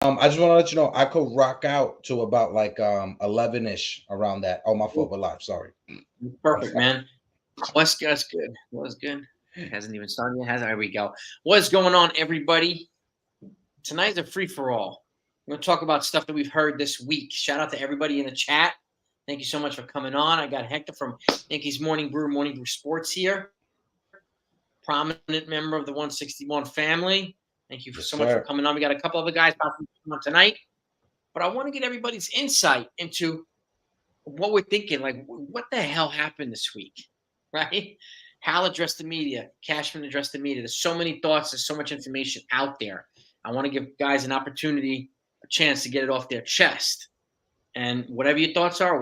I just want to let you know I could rock out to about like 11-ish around that. Oh, my fault. Ooh, We're live. Sorry. perfect, man. What's good? That's good. What's good? Hasn't even started yet. Has There we go. What's going on, everybody? Tonight's a free for all. We're gonna talk about stuff that we've heard this week. Shout out to everybody in the chat. Thank you so much for coming on. I got Hector from Yankees Morning Brew Sports here, prominent member of the 161 family. Thank you so Yes, much for sir. coming on. We got a couple other guys popping on tonight, but I want to get everybody's insight into what we're thinking. Like, what the hell happened this week, right? Hal addressed the media. Cashman addressed the media. There's so many thoughts. There's so much information out there. I want to give guys an opportunity, a chance to get it off their chest. And whatever your thoughts are,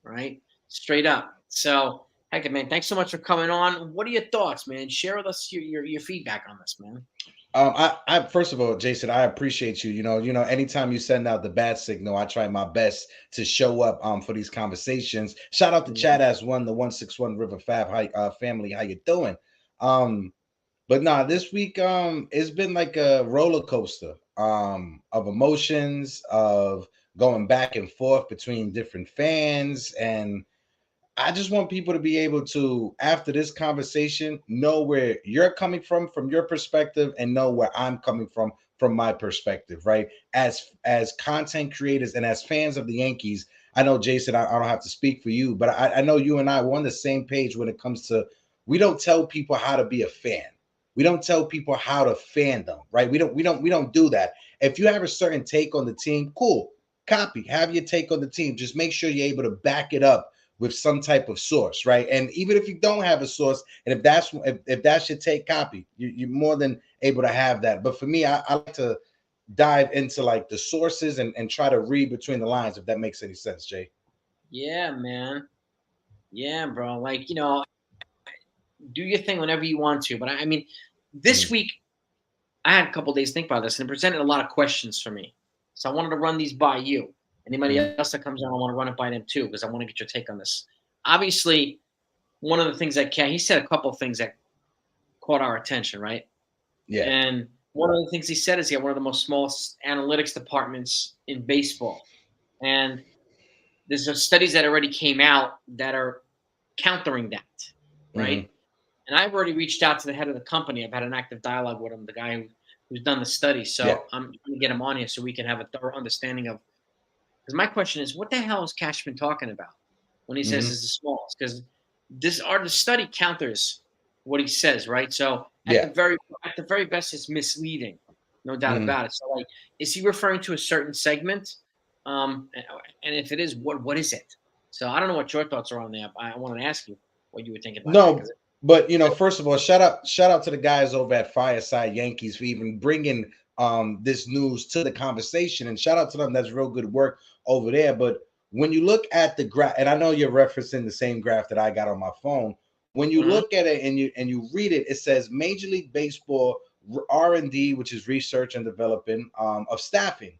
right? Straight up. So, heck, man, thanks so much for coming on. What are your thoughts, man? Share with us your feedback on this, man. I first of all, Jason, I appreciate you. Anytime you send out the bat signal, I try my best to show up for these conversations. Shout out to Yeah. Chad as one, the 161 River Fab family. How you doing? Um, but nah, this week it's been like a roller coaster of emotions, of going back and forth between different fans, and I just want people to be able to, after this conversation, know where you're coming from your perspective, and know where I'm coming from my perspective, right? As content creators and as fans of the Yankees, I know Jason, I don't have to speak for you, but I know you and I were on the same page when it comes to we don't tell people how to be a fan. We don't tell people how to fan them, right? We don't do that. If you have a certain take on the team, cool. Copy, have your take on the team. Just make sure you're able to back it up with some type of source, right? And even if you don't have a source, and if that's your take, copy, you're more than able to have that. But for me, I like to dive into like the sources and try to read between the lines, if that makes any sense, Jay. Yeah, man. Yeah, bro. Like, do your thing whenever you want to. But I mean, this Mhm. week I had a couple days to think about this, and it presented a lot of questions for me. So I wanted to run these by you. Anybody Mhm. else that comes on, I want to run it by them too, because I want to get your take on this. Obviously, one of the things that he said a couple of things that caught our attention, right? Yeah. And one of the things he said is he had one of the most smallest analytics departments in baseball. And there's some studies that already came out that are countering that, right? Hmm. And I've already reached out to the head of the company. I've had an active dialogue with him, the guy who's done the study. Yeah. So I'm going to get him on here so we can have a thorough understanding of. Because my question is, what the hell is Cashman talking about when he says Hmm. it's the smallest? Because the study counters what he says, right? So Yeah. at the very best, it's misleading, no doubt Hmm. about it. So like, is he referring to a certain segment? And if it is, what is it? So I don't know what your thoughts are on that. I wanted to ask you what you were thinking about that No, because but first of all, shout out to the guys over at Fireside Yankees for even bringing this news to the conversation, and shout out to them. That's real good work over there. But when you look at the graph, and I know you're referencing the same graph that I got on my phone, when you Mhm. look at it and you read it, it says Major League Baseball R&D, which is research and development of staffing,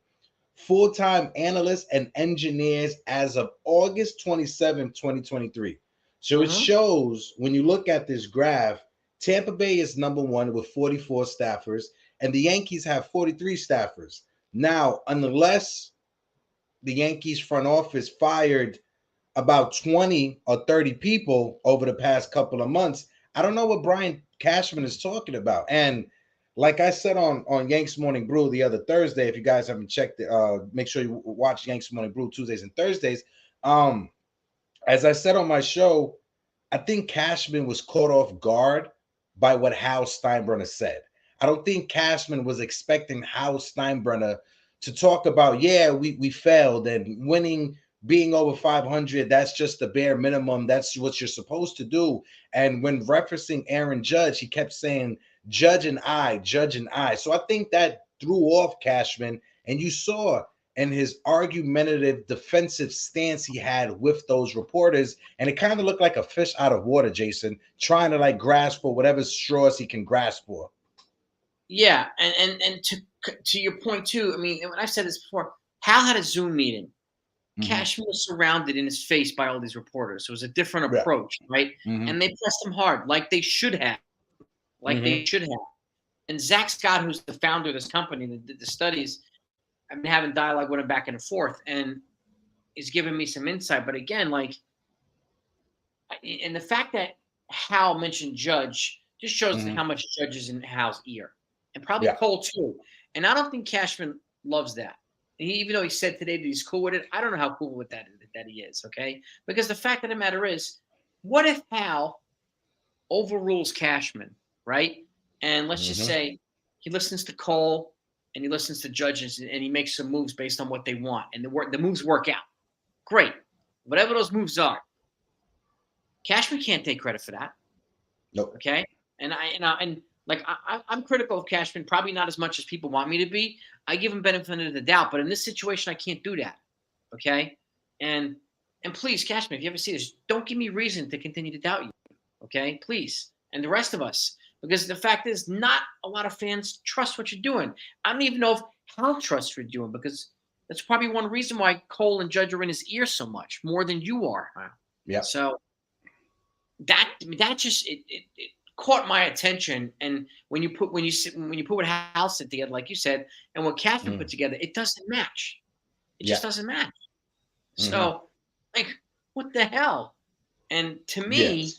full-time analysts and engineers as of August 27th, 2023. So it Mhm. shows when you look at this graph, Tampa Bay is number one with 44 staffers, and the Yankees have 43 staffers. Now, unless the Yankees front office fired about 20 or 30 people over the past couple of months, I don't know what Brian Cashman is talking about. And like I said on Yanks Morning Brew the other Thursday, if you guys haven't checked it, make sure you watch Yanks Morning Brew Tuesdays and Thursdays. Um, as I said on my show, I think Cashman was caught off guard by what Hal Steinbrenner said. I don't think Cashman was expecting Hal Steinbrenner to talk about, yeah, we failed and winning, being over 500, that's just the bare minimum. That's what you're supposed to do. And when referencing Aaron Judge, he kept saying, Judge and I, Judge and I. So I think that threw off Cashman. And you saw in his argumentative defensive stance he had with those reporters, and it kind of looked like a fish out of water, Jason, trying to like grasp for whatever straws he can grasp for. Yeah, and to your point too. I mean, and I've said this before. Hal had a Zoom meeting. Mm-hmm. Cashman was surrounded in his face by all these reporters. So it was a different Yeah. approach, right? Mm-hmm. And they pressed him hard, like they should have, like they Mm-hmm. should have. And Zach Scott, who's the founder of this company that did the studies, I've been having dialogue with him back and forth, and he's giving me some insight. But again, like, and the fact that Hal mentioned Judge just shows how much Judge is in Hal's ear, and probably Cole too. And I don't think Cashman loves that. Even though he said today that he's cool with it, I don't know how cool with that he is, okay? Because the fact of the matter is, what if Hal overrules Cashman, right? And let's just say he listens to Cole and he listens to judges and he makes some moves based on what they want, and the moves work out. Great. Whatever those moves are. Cashman can't take credit for that. Nope. Okay? And I'm critical of Cashman, probably not as much as people want me to be. I give him benefit of the doubt, but in this situation, I can't do that. Okay? And please, Cashman, if you ever see this, don't give me reason to continue to doubt you. Okay? Please. And the rest of us. Because the fact is, not a lot of fans trust what you're doing. I don't even know if Hal trusts what you're doing, because that's probably one reason why Cole and Judge are in his ear so much, more than you are. Yeah. So that just it caught my attention. And when you put what Hal said together, like you said, and what Cashman put together, it doesn't match. It just doesn't match. So, like, what the hell? And to me,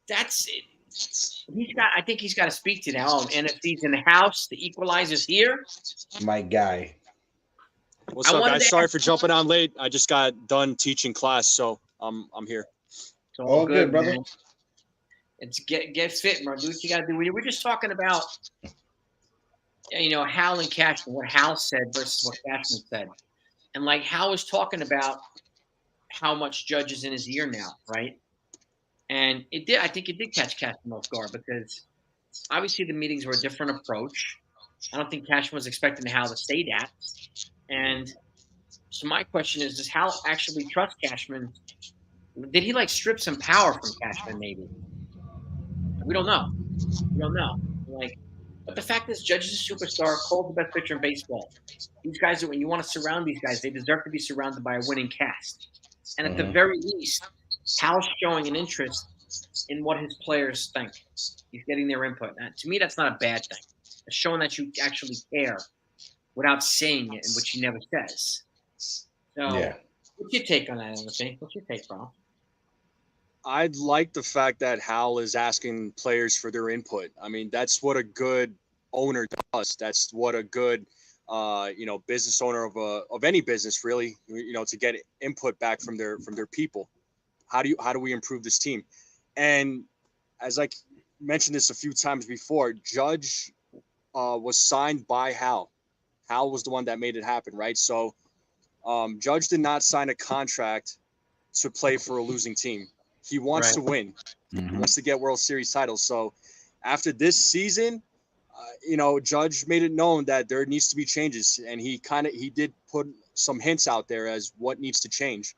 that's it. I think he's got to speak to now. NFT's in the house. The equalizer's here. My guy. What's up, guys? Sorry for jumping on late. I just got done teaching class, so I'm here. It's all good, brother. Man. It's get fit, bro. Do what you got to do. We were just talking about, Hal and Cashman, what Hal said versus what Cashman said, and like Hal was talking about how much Judge is in his ear now, right? And I think it did catch Cashman off guard, because obviously the meetings were a different approach. I don't think Cashman was expecting Hal to say that. And so my question is, does Hal actually trust Cashman? Did he strip some power from Cashman maybe? We don't know. But the fact is, Judge is a superstar. Cole's the best pitcher in baseball. These guys, when you want to surround these guys, they deserve to be surrounded by a winning cast. And at the very least, Hal's showing an interest in what his players think. He's getting their input. And to me, that's not a bad thing. It's showing that you actually care without saying it, which he never says. So, what's your take on that, Anthony? What's your take, bro? I'd like the fact that Hal is asking players for their input. I mean, that's what a good owner does. That's what a good, business owner of any business, really, to get input back from their people. How do we improve this team? And as I mentioned this a few times before, Judge was signed by Hal. Hal was the one that made it happen, right? So Judge did not sign a contract to play for a losing team. He wants to win. He wants to get World Series titles. So after this season, Judge made it known that there needs to be changes, and he did put some hints out there as what needs to change.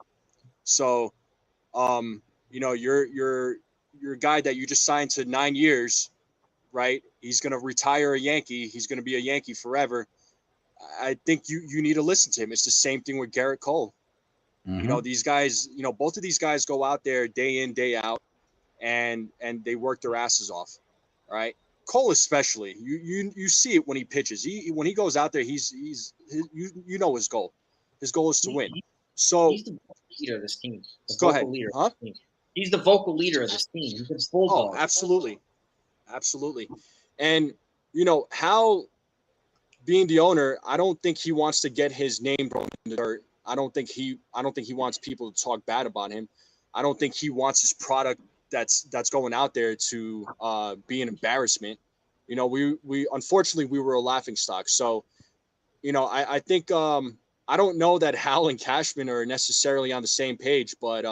So, your guy that you just signed to 9 years, right? He's going to retire a Yankee. He's going to be a Yankee forever. I think you need to listen to him. It's the same thing with Garrett Cole. These guys, both of these guys go out there day in, day out, and they work their asses off. All right. Cole especially, you see it when he pitches. When he goes out there, he's his goal. His goal is to win. So he's the leader of this team. Go ahead. Huh? He's the vocal leader of this team. He's the bulldog. Oh, absolutely. And Hal, being the owner, I don't think he wants to get his name thrown in the dirt. I don't think he wants people to talk bad about him. I don't think he wants his product that's going out there to be an embarrassment. We unfortunately we were a laughingstock. So, I think I don't know that Hal and Cashman are necessarily on the same page, but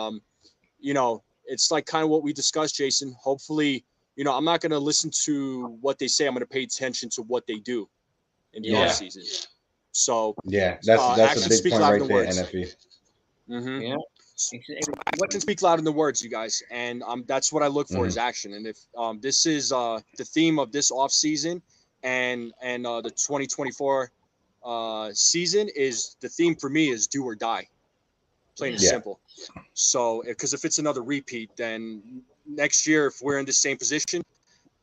it's like kind of what we discussed, Jason. Hopefully, I'm not going to listen to what they say. I'm going to pay attention to what they do in the off season. So that's a big point right there, NFE. Yeah. I can speak louder than words, you guys, and that's what I look for is action. And if this is the theme of this off season and the 2024 season, is the theme for me is do or die, plain and simple. So because if it's another repeat, then next year if we're in the same position,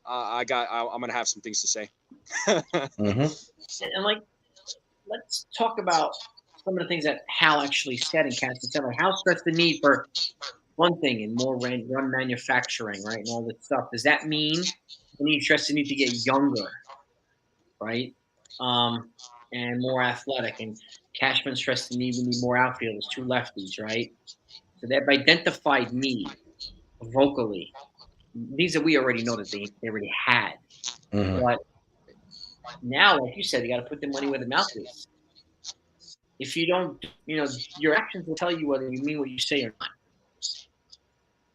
I'm gonna have some things to say. Mm-hmm. And like, let's talk about some of the things that Hal actually said in Cast and Like, Hal stressed the need for one thing and more run manufacturing, right, and all this stuff. Does that mean when he stressed the need to get younger, right, and more athletic? And Cashman stressed the need we need more outfielders, 2 lefties, right? So they've identified need vocally. These that we already know that they already had, Mm-hmm. but now, like you said, you got to put the money where the mouth is. If you don't, your actions will tell you whether you mean what you say or not,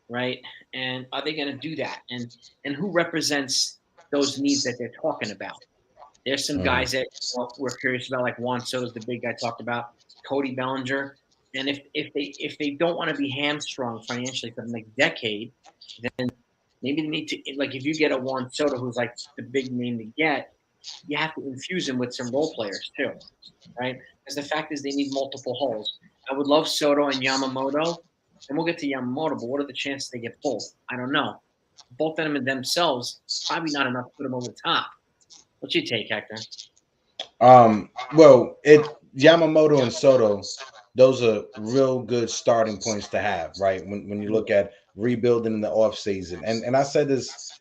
right? And are they going to do that? And who represents those needs that they're talking about? There's some Mm-hmm. guys that we're curious about, like Juan Soto's the big guy talked about, Cody Bellinger. And if they don't want to be hamstrung financially for the next decade, then maybe they need to, like, if you get a Juan Soto who's like the big name to get, you have to infuse him with some role players too, right? Because the fact is they need multiple holes. I would love Soto and Yamamoto, and we'll get to Yamamoto, but what are the chances they get both? I don't know. Both of them in themselves, probably not enough to put them over the top. What's your take, Hector? Well, it Yamamoto and Soto, those are real good starting points to have, right? When you Yeah. look at rebuilding in the off season, and I said this,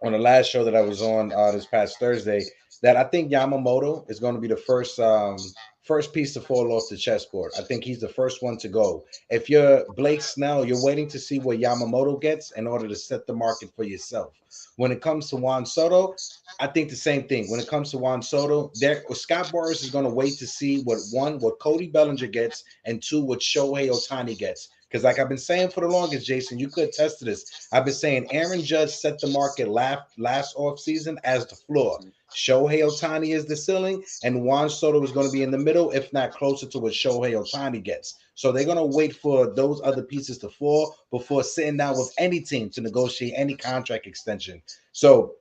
on the last show that I was on this past Thursday, that I think Yamamoto is going to be the first piece to fall off the chessboard. I think he's the first one to go. If you're Blake Snell, you're waiting to see what Yamamoto gets in order to set the market for yourself. When it comes to Juan Soto, I think the same thing. When it comes to Juan Soto, Scott Boras is going to wait to see what Cody Bellinger gets, and two, what Shohei Ohtani gets. Because like I've been saying for the longest, Jason, you could attest to this. I've been saying Aaron Judge set the market last offseason as the floor. Shohei Ohtani is the ceiling, and Juan Soto is going to be in the middle, if not closer to what Shohei Ohtani gets. So they're going to wait for those other pieces to fall before sitting down with any team to negotiate any contract extension. So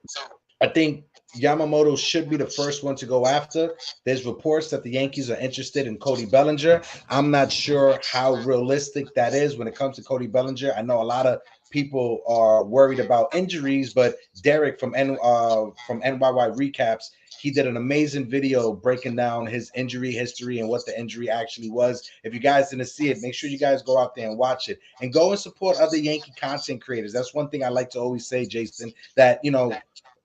I think Yamamoto should be the first one to go after. There's reports that the Yankees are interested in Cody Bellinger. I'm not sure how realistic that is when it comes to Cody Bellinger. I know a lot of people are worried about injuries, but Derek from NYY Recaps, he did an amazing video breaking down his injury history and what the injury actually was. If you guys didn't see it, make sure you guys go out there and watch it and go and support other Yankee content creators. That's one thing I like to always say, Jason, that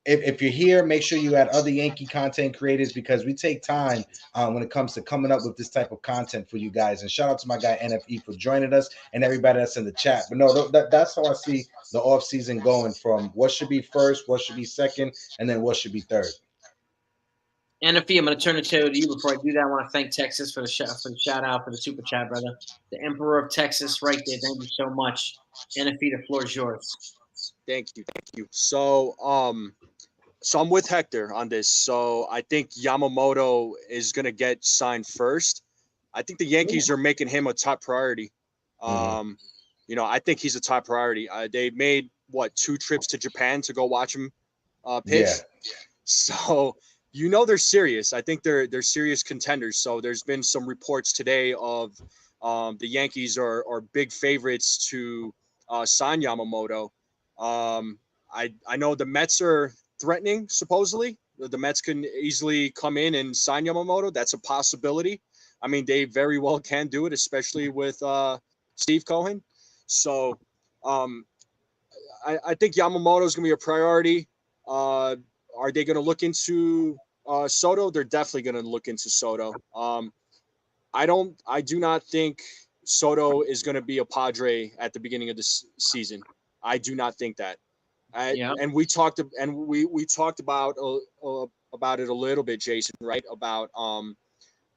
if you're here, make sure you add other Yankee content creators, because we take time when it comes to coming up with this type of content for you guys. And shout out to my guy NFE for joining us and everybody that's in the chat. But no, that's how I see the off season going, from what should be first, what should be second, and then what should be third. NFE, I'm going to turn it to you. Before I do that, I want to thank Texas for the shout out, for the super chat, brother. The Emperor of Texas, right there. Thank you so much. NFE, the floor is yours. Thank you. So I'm with Hector on this. So I think Yamamoto is going to get signed first. I think the Yankees are making him a top priority. I think he's a top priority. They made 2 trips to Japan to go watch him pitch. Yeah. So they're serious. I think they're serious contenders. So there's been some reports today of the Yankees are big favorites to sign Yamamoto. I know the Mets are threatening, supposedly. The Mets can easily come in and sign Yamamoto. That's a possibility. I mean, they very well can do it, especially with Steve Cohen. So I think Yamamoto is going to be a priority. Are they going to look into Soto? They're definitely going to look into Soto. I do not think Soto is going to be a Padre at the beginning of this season. I do not think that. And we talked about it a little bit, Jason, right? About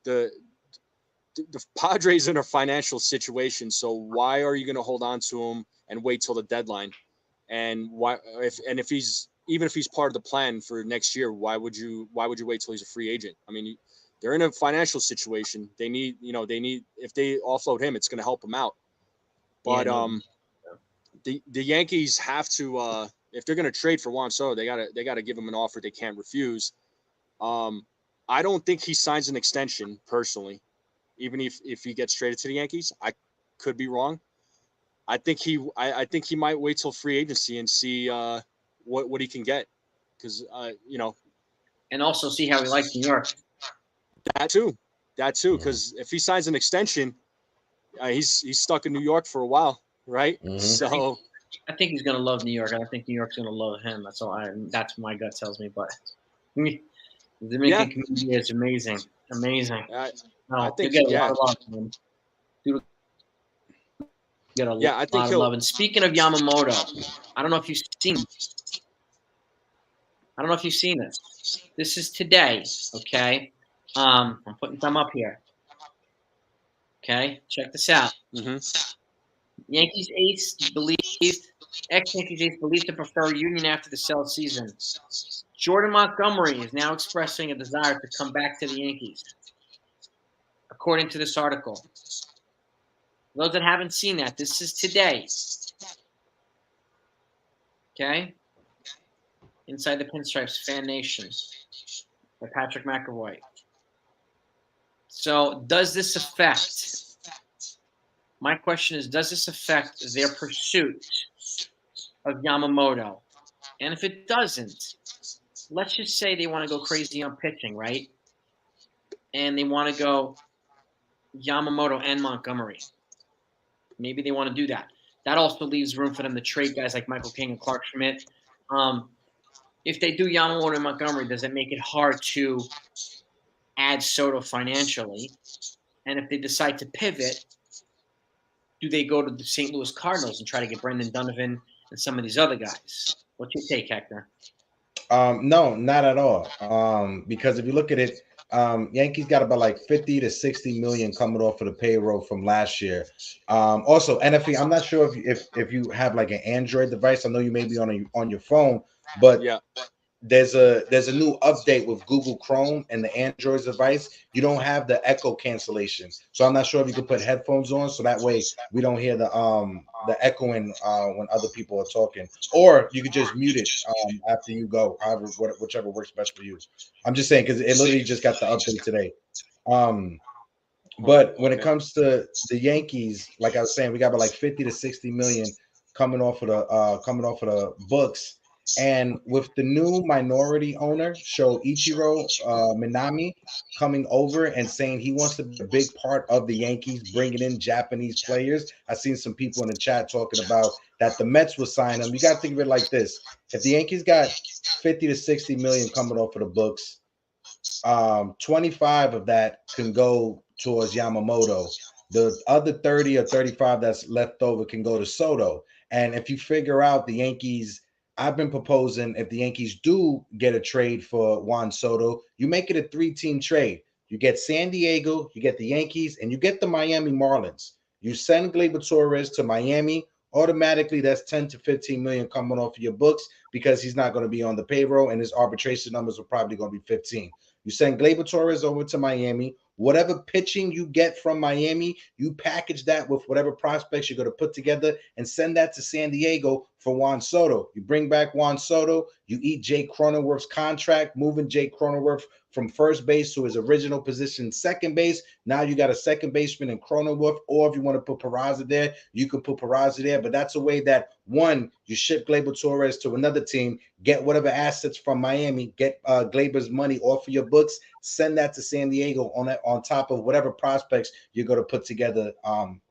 the Padres in a financial situation. So why are you going to hold on to him and wait till the deadline? And if he's part of the plan for next year, why would you wait till he's a free agent? I mean, they're in a financial situation. They need if they offload him, it's going to help him out. But the Yankees have to if they're going to trade for Juan Soto, they got to give him an offer they can't refuse. I don't think he signs an extension personally, even if he gets traded to the Yankees. I could be wrong. I think he might wait till free agency and see what he can get, because and also see how he likes New York. that too, because if he signs an extension, he's stuck in New York for a while, right? Mhm. So I think he's gonna love New York, and I think New York's gonna love him. That's what my gut tells me. But the Dominican community is amazing. I No, think you get a lot of love, man. Dude, get a I think lot of love. And speaking of Yamamoto, I don't know if you've seen. I don't know if you've seen this. This is today. Okay. I'm putting some up here. Okay, check this out. Yankees ace ex-Yankees ace believed to prefer union after the sell season. Jordan Montgomery is now expressing a desire to come back to the Yankees, according to this article. For those that haven't seen that, this is today. Okay? Inside the Pinstripes Fan Nation by Patrick McAvoy. So, does this affect? My question is, does this affect their pursuit of Yamamoto? And if it doesn't, let's just say they want to go crazy on pitching, right? And they want to go Yamamoto and Montgomery. Maybe they want to do that. That also leaves room for them to trade guys like Michael King and Clark Schmidt. If they do Yamamoto and Montgomery, does it make it hard to add Soto financially? And if they decide to pivot, do they go to the St. Louis Cardinals and try to get Brendan Donovan and some of these other guys? What's your take, Hector? No, not at all. Because if you look at it, Yankees got about like 50 to 60 million coming off of the payroll from last year. Also, NFE, I'm not sure if you have like an Android device. I know you may be on your phone, but there's a new update with Google Chrome and the Android device. You don't have the echo cancellation, so I'm not sure if you could put headphones on, so that way we don't hear the echoing when other people are talking, or you could just mute it after you go, however, whichever works best for you. I'm just saying because it literally just got the update today. But when it comes to the Yankees, like I was saying, we got about like 50 to 60 million coming off of the books. And with the new minority owner, Sho Ichiro Minami, coming over and saying he wants to be a big part of the Yankees, bringing in Japanese players. I've seen some people in the chat talking about that the Mets will sign him. You got to think of it like this. If the Yankees got 50 to 60 million coming off of the books, 25 of that can go towards Yamamoto. The other 30 or 35 that's left over can go to Soto. And if you figure out the Yankees, I've been proposing if the Yankees do get a trade for Juan Soto, you make it a 3-team trade. You get San Diego, you get the Yankees, and you get the Miami Marlins. You send Gleyber Torres to Miami, automatically that's 10 to 15 million coming off of your books because he's not going to be on the payroll and his arbitration numbers are probably going to be 15. You send Gleyber Torres over to Miami. Whatever pitching you get from Miami, you package that with whatever prospects you're going to put together and send that to San Diego for Juan Soto. You bring back Juan Soto, you eat Jake Cronenworth's contract, moving Jake Cronenworth from first base to his original position, second base. Now you got a second baseman in Cronenworth, or if you want to put Peraza there, you can put Peraza there. But that's a way that, one, you ship Gleyber Torres to another team, get whatever assets from Miami, get Gleyber's money off of your books, send that to San Diego on top of whatever prospects you're going to put together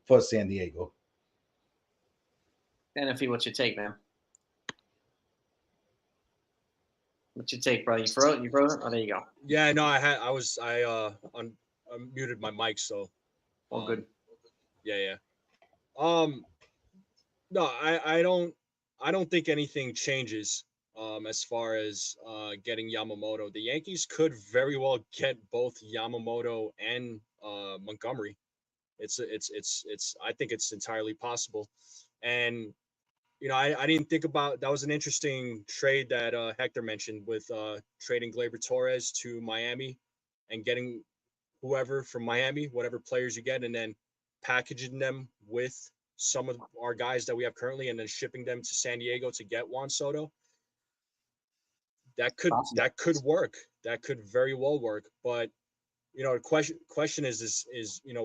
for San Diego. NFE, what's your take, man? What's your take, brother? You froze? Oh, there you go. Yeah, no, I unmuted my mic, so all good. Yeah. No, I don't think anything changes as far as getting Yamamoto. The Yankees could very well get both Yamamoto and Montgomery. I think it's entirely possible. And I didn't think about that. Was an interesting trade that Hector mentioned with trading Gleyber Torres to Miami and getting whoever from Miami, whatever players you get, and then packaging them with some of our guys that we have currently and then shipping them to San Diego to get Juan Soto. That could work. That could very well work. But the question is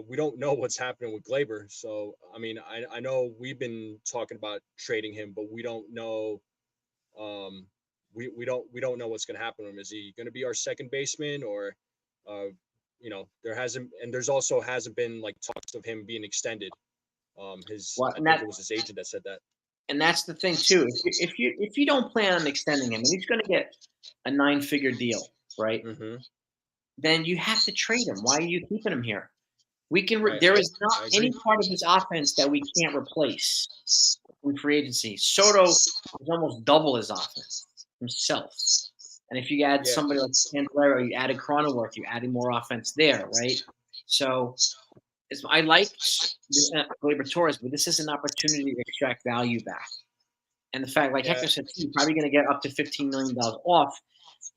we don't know what's happening with Gleyber. So I mean, I know we've been talking about trading him, but we don't know We don't know what's going to happen to him. Is he going to be our second baseman, or there's also hasn't been like talks of him being extended. I think it was his agent that said that. And that's the thing too. If you don't plan on extending him, and he's going to get a 9-figure deal, right? Mm-hmm. Then you have to trade him. Why are you keeping him here? We can. Right. There is not any part of his offense that we can't replace in free agency. Soto is almost double his offense himself. And if you add somebody like Candelario, you added Cronenworth, you're adding more offense there, right? So I like Gleyber Torres, but this is an opportunity to extract value back. And the fact, like Hector said, you're probably going to get up to $15 million off.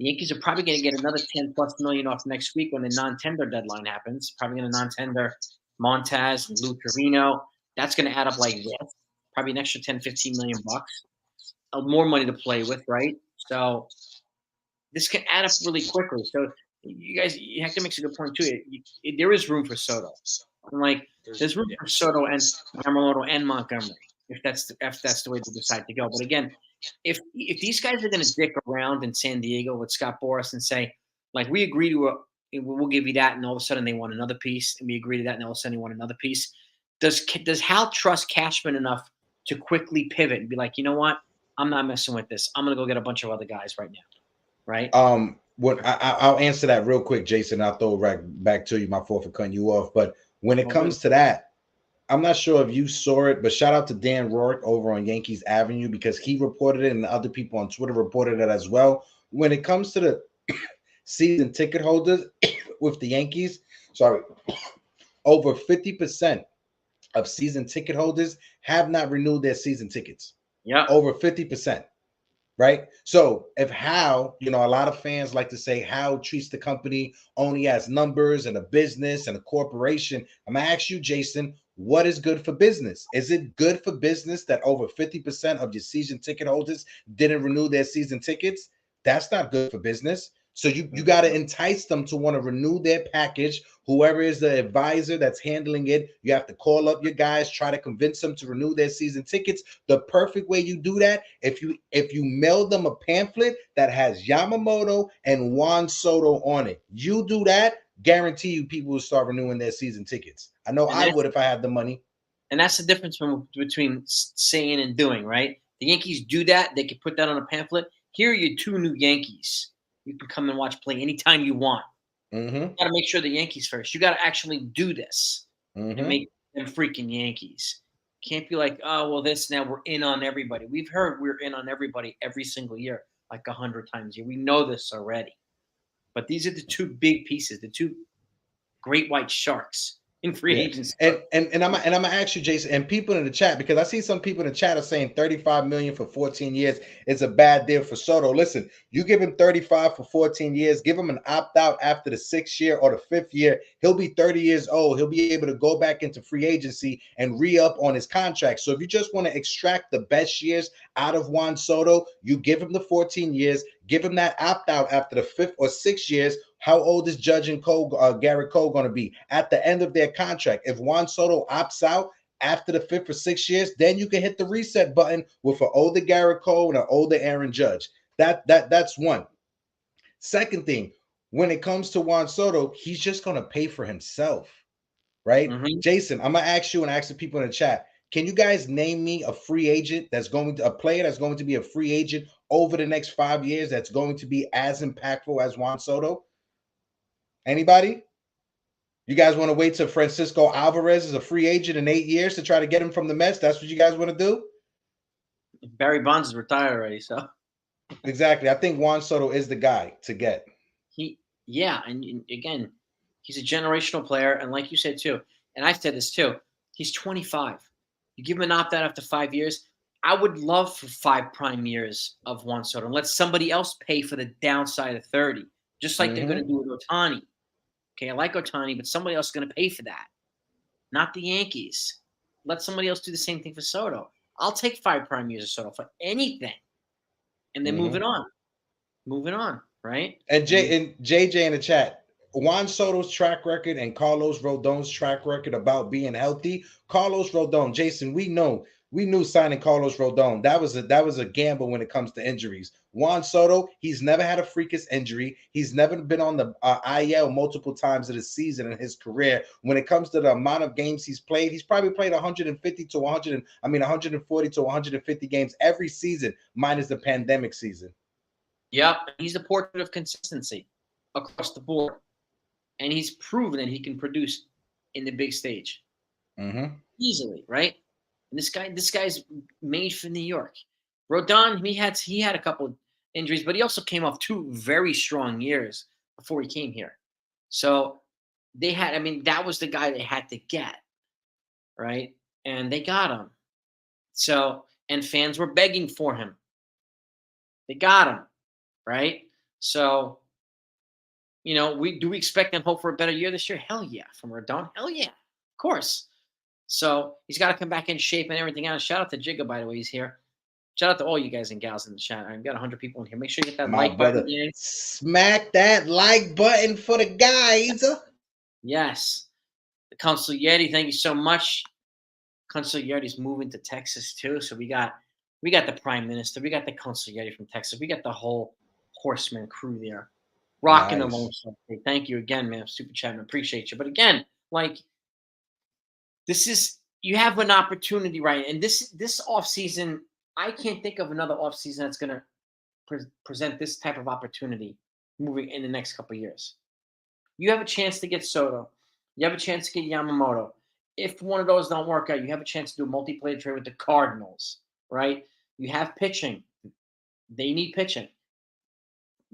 The Yankees are probably going to get another $10+ million off next week when the non-tender deadline happens. Probably going to non-tender Montaz, Lou Trevino. That's going to add up like this. Probably an extra $10-15 million bucks. More money to play with, right? So this can add up really quickly. So you guys, Hector makes a good point too. There is room for Soto. And like there's room for Soto and Yamamoto and Montgomery if that's the way they decide to go. But again, if these guys are going to dick around in San Diego with Scott Boras and say, like, we agree to we'll give you that, and all of a sudden they want another piece, and we agree to that, and all of a sudden they want another piece. Does Hal trust Cashman enough to quickly pivot and be like, you know what, I'm not messing with this. I'm going to go get a bunch of other guys right now, right? I'll answer that real quick, Jason. I'll throw right back to you. My fault for cutting you off. But when it comes to that, I'm not sure if you saw it, but shout out to Dan Rourke over on Yankees Avenue because he reported it and other people on Twitter reported it as well. When it comes to the season ticket holders with the Yankees, over 50% of season ticket holders have not renewed their season tickets. Yeah. Over 50%. Right. So if Hal, a lot of fans like to say Hal treats the company only as numbers and a business and a corporation. I'm going to ask you, Jason, what is good for business? Is it good for business that over 50% of your season ticket holders didn't renew their season tickets? That's not good for business. So you got to entice them to want to renew their package. Whoever is the advisor that's handling it, you have to call up your guys, try to convince them to renew their season tickets. The perfect way you do that, if you mail them a pamphlet that has Yamamoto and Juan Soto on it, you do that, guarantee you people will start renewing their season tickets. I know I would if I had the money. And that's the difference between saying and doing, right? The Yankees do that. They can put that on a pamphlet. Here are your 2 new Yankees. You can come and watch play anytime you want. Mm-hmm. You got to make sure the Yankees first. You got to actually do this and make them freaking Yankees. Can't be like, oh, well, this now we're in on everybody. We've heard we're in on everybody every single year, like 100 times a year. We know this already. But these are the 2 big pieces, the 2 great white sharks in free agency. And I'm gonna ask you, Jason, and people in the chat, because I see some people in the chat are saying $35 million for 14 years is a bad deal for Soto. Listen, you give him 35 for 14 years, give him an opt-out after the 6th year or the 5th year. He'll be 30 years old. He'll be able to go back into free agency and re-up on his contract. So if you just want to extract the best years out of Juan Soto, you give him the 14 years, give him that opt-out after the 5th or 6th years. How old is Judge and Garrett Cole going to be at the end of their contract? If Juan Soto opts out after the 5th or 6th years, then you can hit the reset button with an older Garrett Cole and an older Aaron Judge. That's one. Second thing, when it comes to Juan Soto, he's just going to pay for himself, right? Mm-hmm. Jason, I'm going to ask you and ask the people in the chat. Can you guys name me a free agent a player that's going to be a free agent over the next 5 years that's going to be as impactful as Juan Soto? Anybody? You guys want to wait till Francisco Alvarez is a free agent in 8 years to try to get him from the Mets? That's what you guys want to do? Barry Bonds is retired already, so. Exactly. I think Juan Soto is the guy to get. And again, he's a generational player, and like you said too, and I've said this too, he's 25. You give him an opt-out after 5 years. I would love for 5 prime years of Juan Soto and let somebody else pay for the downside of 30, just like they're going to do with Ohtani. Okay, I like Ohtani, but somebody else is going to pay for that, not the Yankees. Let somebody else do the same thing for Soto. I'll take 5 prime years of Soto for anything, and then moving on, right? And JJ in the chat, Juan Soto's track record and Carlos Rodon's track record about being healthy. Carlos Rodon, Jason, we know we knew signing Carlos Rodon. That was a gamble when it comes to injuries. Juan Soto, he's never had a freakish injury. He's never been on the IL multiple times of the season in his career. When it comes to the amount of games he's played, he's probably played 140 to 150 games every season, minus the pandemic season. Yep, he's a portrait of consistency across the board, and he's proven that he can produce in the big stage easily, right? And this guy's made for New York. Rodon, he had a couple of injuries, but he also came off 2 very strong years before he came here. So that was the guy they had to get, right? And they got him. So, and fans were begging for him. They got him, right? So, we expect and hope for a better year this year? Hell yeah. From Rodon? Hell yeah. Of course. So he's got to come back in shape and everything else. Shout out to Jigga, by the way, he's here. Shout out to all you guys and gals in the chat. I've got 100 people in here. Make sure you hit that like button. Smack that like button for the guys. Yes. The Consigliere, thank you so much. Consigliere's moving to Texas too. So we got the Prime Minister. We got the Consigliere from Texas. We got the whole Horseman crew there. Rocking the lone star. Hey, thank you again, man. Super chat, appreciate you. But again, you have an opportunity, right? And this offseason, I can't think of another offseason that's going to present this type of opportunity moving in the next couple of years. You have a chance to get Soto. You have a chance to get Yamamoto. If one of those don't work out, you have a chance to do a multiplayer trade with the Cardinals, right? You have pitching. They need pitching.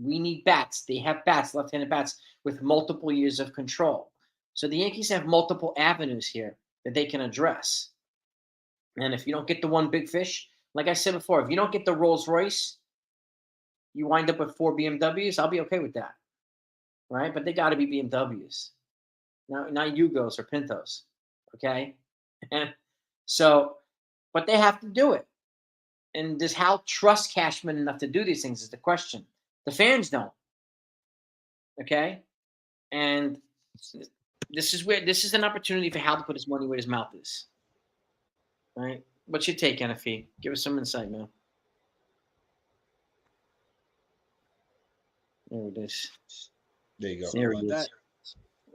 We need bats. They have bats, left-handed bats, with multiple years of control. So the Yankees have multiple avenues here that they can address. And if you don't get the one big fish, like I said before, if you don't get the Rolls Royce, you wind up with 4 BMWs, I'll be okay with that, right? But they got to be BMWs, not Yugos or Pintos, okay? And so, but they have to do it. And does Hal trust Cashman enough to do these things is the question. The fans don't, okay? And this is an opportunity for Hal to put his money where his mouth is, right? What's your take, NFE? Give us some insight, man. There it is. There you go. There it is.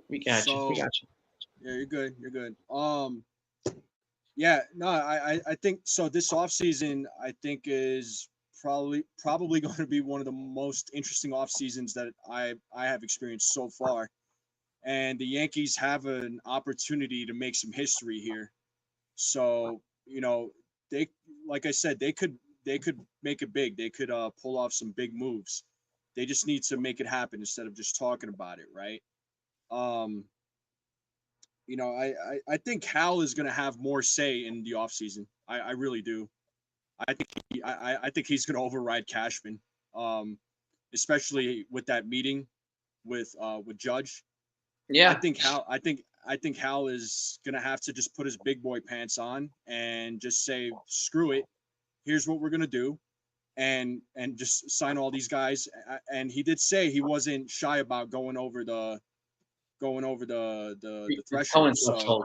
We got you. Yeah, you're good. You're good. Yeah, no, I think so. This offseason, I think, is probably going to be one of the most interesting off seasons that I have experienced so far. And the Yankees have an opportunity to make some history here. So, they, like I said, they could make it big. They could pull off some big moves. They just need to make it happen instead of just talking about it, right? I think Hal is going to have more say in the offseason. I really do. I think he's going to override Cashman, especially with that meeting with Judge. Yeah, I think Hal is going to have to just put his big boy pants on and just say, screw it. Here's what we're going to do. And just sign all these guys. And he did say he wasn't shy about going over the threshold. So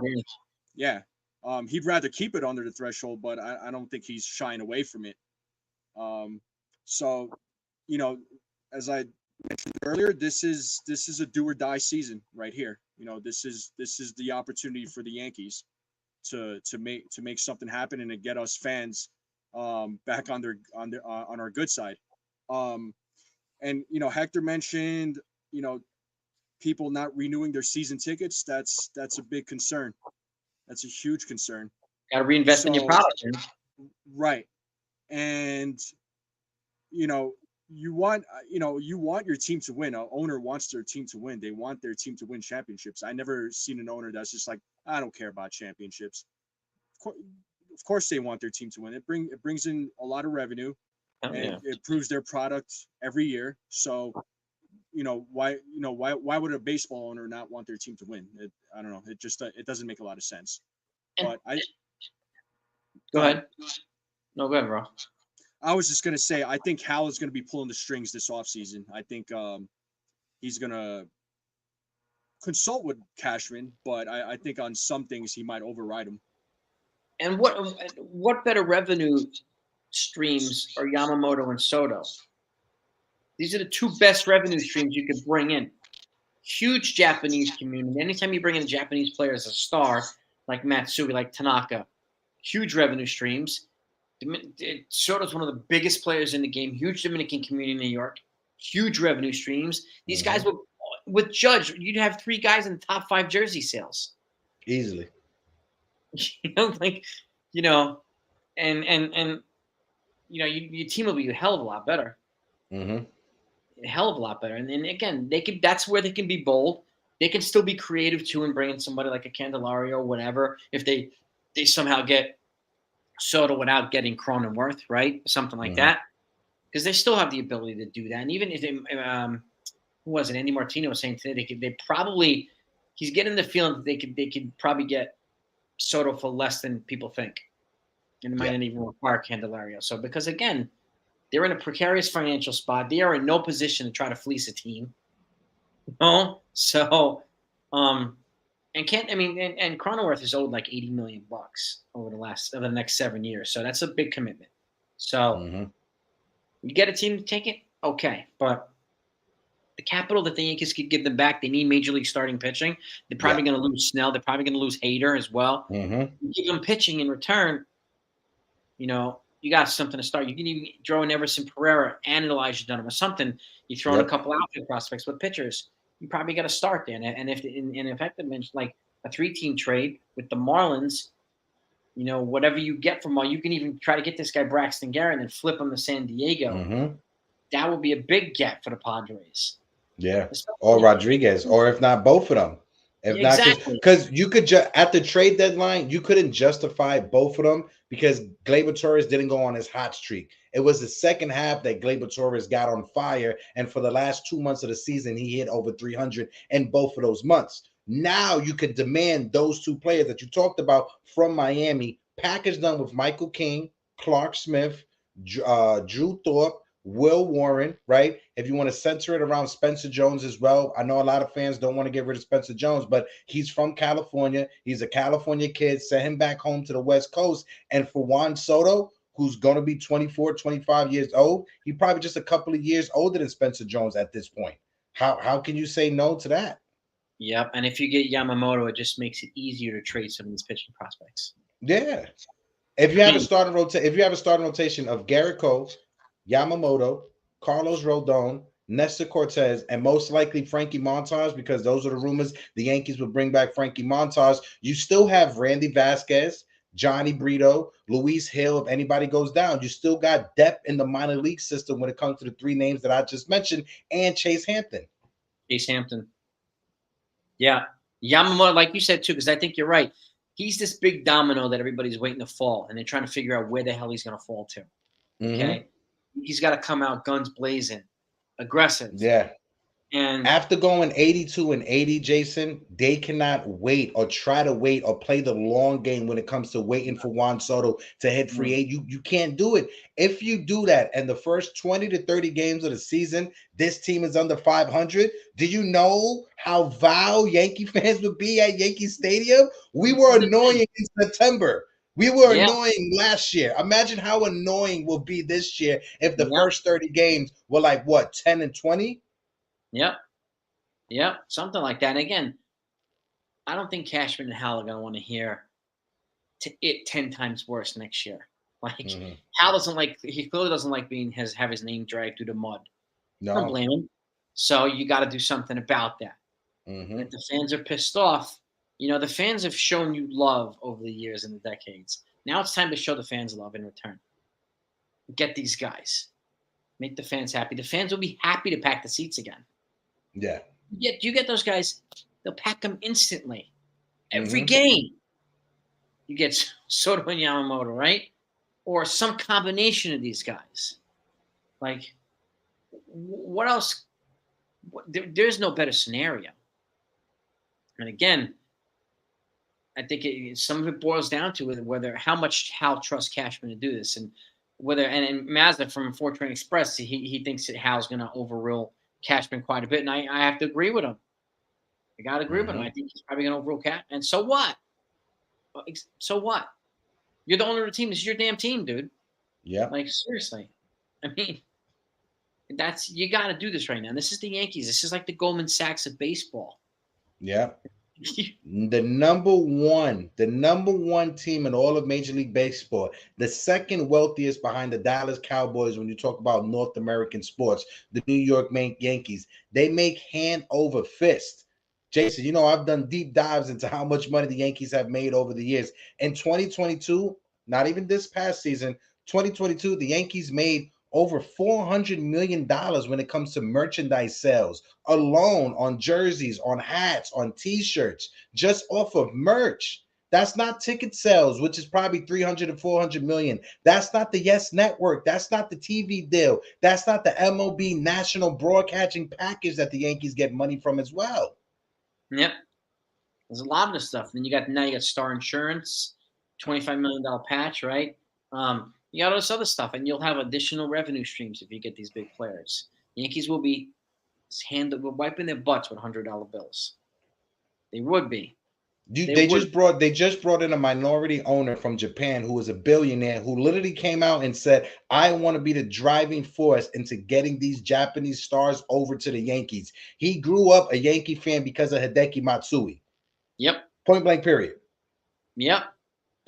yeah, he'd rather keep it under the threshold, but I don't think he's shying away from it. So, as I mentioned earlier, this is a do or die season right here. This is the opportunity for the Yankees to make something happen and to get us fans back on our good side. And Hector mentioned people not renewing their season tickets. That's a big concern. That's a huge concern. Got to reinvest in your product, man. Right. And you want your team to win. An owner wants their team to win. They want their team to win championships. I never seen an owner that's just like, I don't care about championships. Of course they want their team to win. It brings in a lot of revenue, and it improves their product every year. So, why would a baseball owner not want their team to win? I don't know. It doesn't make a lot of sense. But go ahead. No, go ahead, bro. I was just gonna say, I think Hal is gonna be pulling the strings this offseason. I think he's gonna consult with Cashman, but I think on some things he might override him. And what better revenue streams are Yamamoto and Soto? These are the two best revenue streams you could bring in. Huge Japanese community. Anytime you bring in a Japanese player as a star, like Matsui, like Tanaka, huge revenue streams. Soto's one of the biggest players in the game. Huge Dominican community in New York. Huge revenue streams. These guys with Judge, you'd have 3 guys in the top 5 jersey sales. Easily. Like, and your team will be a hell of a lot better. Mm-hmm. A hell of a lot better. And again, that's where they can be bold. They can still be creative too and bring in somebody like a Candelario or whatever if they somehow get Soto without getting Cronenworth, right? Something like that. Because they still have the ability to do that. And even if they, who was it? Andy Martino was saying today he's getting the feeling that they could probably get Soto for less than people think. And it might not even require Candelario. So because again, they're in a precarious financial spot. They are in no position to try to fleece a team. So and Cronenworth is owed like $80 million over the next 7 years. So that's a big commitment. So you get a team to take it, okay. But the capital that the Yankees could give them back, they need major league starting pitching. They're probably going to lose Snell. They're probably going to lose Hader as well. You give them pitching in return, you got something to start. You can even throw in Everson Pereira and Elijah Dunham or something. You throw in a couple outfield prospects with pitchers. You probably got to start there. And if I mentioned like a 3-team trade with the Marlins, whatever you get from you can even try to get this guy Braxton Garrett and then flip him to San Diego. That would be a big get for the Padres. Yeah, or Rodriguez, or if not both of them. Because you could at the trade deadline, you couldn't justify both of them because Gleyber Torres didn't go on his hot streak. It was the second half that Gleyber Torres got on fire, and for the last 2 months of the season, he hit over 300 in both of those months. Now you could demand those 2 players that you talked about from Miami, package them with Michael King, Clark Smith, Drew Thorpe, Will Warren, right? If you want to center it around Spencer Jones as well. I know a lot of fans don't want to get rid of Spencer Jones, but he's from California. He's a California kid. Send him back home to the West Coast. And for Juan Soto, who's going to be 24, 25 years old, he's probably just a couple of years older than Spencer Jones at this point. How can you say no to that? Yep. And if you get Yamamoto, it just makes it easier to trade some of these pitching prospects. Yeah. If you have a starting rotation of Garrett Cole, Yamamoto, Carlos Rodon, Nestor Cortez, and most likely Frankie Montas, because those are the rumors the Yankees would bring back Frankie Montas. You still have Randy Vasquez, Johnny Brito, Luis Hill. If anybody goes down, you still got depth in the minor league system when it comes to the 3 names that I just mentioned, and Chase Hampton. Yeah. Yamamoto, like you said, too, because I think you're right. He's this big domino that everybody's waiting to fall, and they're trying to figure out where the hell he's going to fall to. Okay? He's got to come out guns blazing, aggressive. Yeah. And after going 82 and 80, Jason, they cannot wait or try to wait or play the long game when it comes to waiting for Juan Soto to hit free agent. You can't do it. If you do that and the first 20 to 30 games of the season, this team is under 500, do you know how vile Yankee fans would be at Yankee Stadium? We were annoying in September. We were annoying last year. Imagine how annoying we'll be this year if the first 30 games were like, 10 and 20? Yep, something like that. And again, I don't think Cashman and Hal are going to want to hear it 10 times worse next year. Like Hal he clearly doesn't like have his name dragged through the mud. No. I don't blame him. So you got to do something about that. If the fans are pissed off, the fans have shown you love over the years and the decades. Now it's time to show the fans love in return. Get these guys. Make the fans happy. The fans will be happy to pack the seats again. Yeah. You get those guys, they'll pack them instantly. Every game. You get Soto and Yamamoto, right? Or some combination of these guys. Like, what else? There's no better scenario. And again, I think some of it boils down to how much Hal trusts Cashman to do this, and and Mazda from Fortran Express, he thinks that Hal's going to overrule Cashman quite a bit, and I have to agree with him. I got to agree with him. I think he's probably going to overrule Cashman. And so what? So what? You're the owner of the team. This is your damn team, dude. Yeah. Like, seriously. I mean, you got to do this right now. This is the Yankees. This is like the Goldman Sachs of baseball. Yeah. The number one team in all of Major League Baseball, the second wealthiest behind the Dallas Cowboys when you talk about North American sports, the New York Yankees. They make hand over fist. Jason, you know, I've done deep dives into how much money the Yankees have made over the years. In 2022, not even this past season, 2022, the Yankees made over $400 million when it comes to merchandise sales alone, on jerseys, on hats, on t-shirts, just off of merch. That's not ticket sales, which is probably 300 and 400 million. That's not the Yes Network. That's not the TV deal. That's not the MLB national broadcasting package that the Yankees get money from as well. Yep. There's a lot of this stuff. Then you got Star Insurance, $25 million patch, right? You got all this other stuff, and you'll have additional revenue streams if you get these big players. The Yankees will be wiping their butts with $100 bills. They would be. They just brought in a minority owner from Japan who was a billionaire who literally came out and said, I want to be the driving force into getting these Japanese stars over to the Yankees. He grew up a Yankee fan because of Hideki Matsui. Yep. Point blank, period. Yep.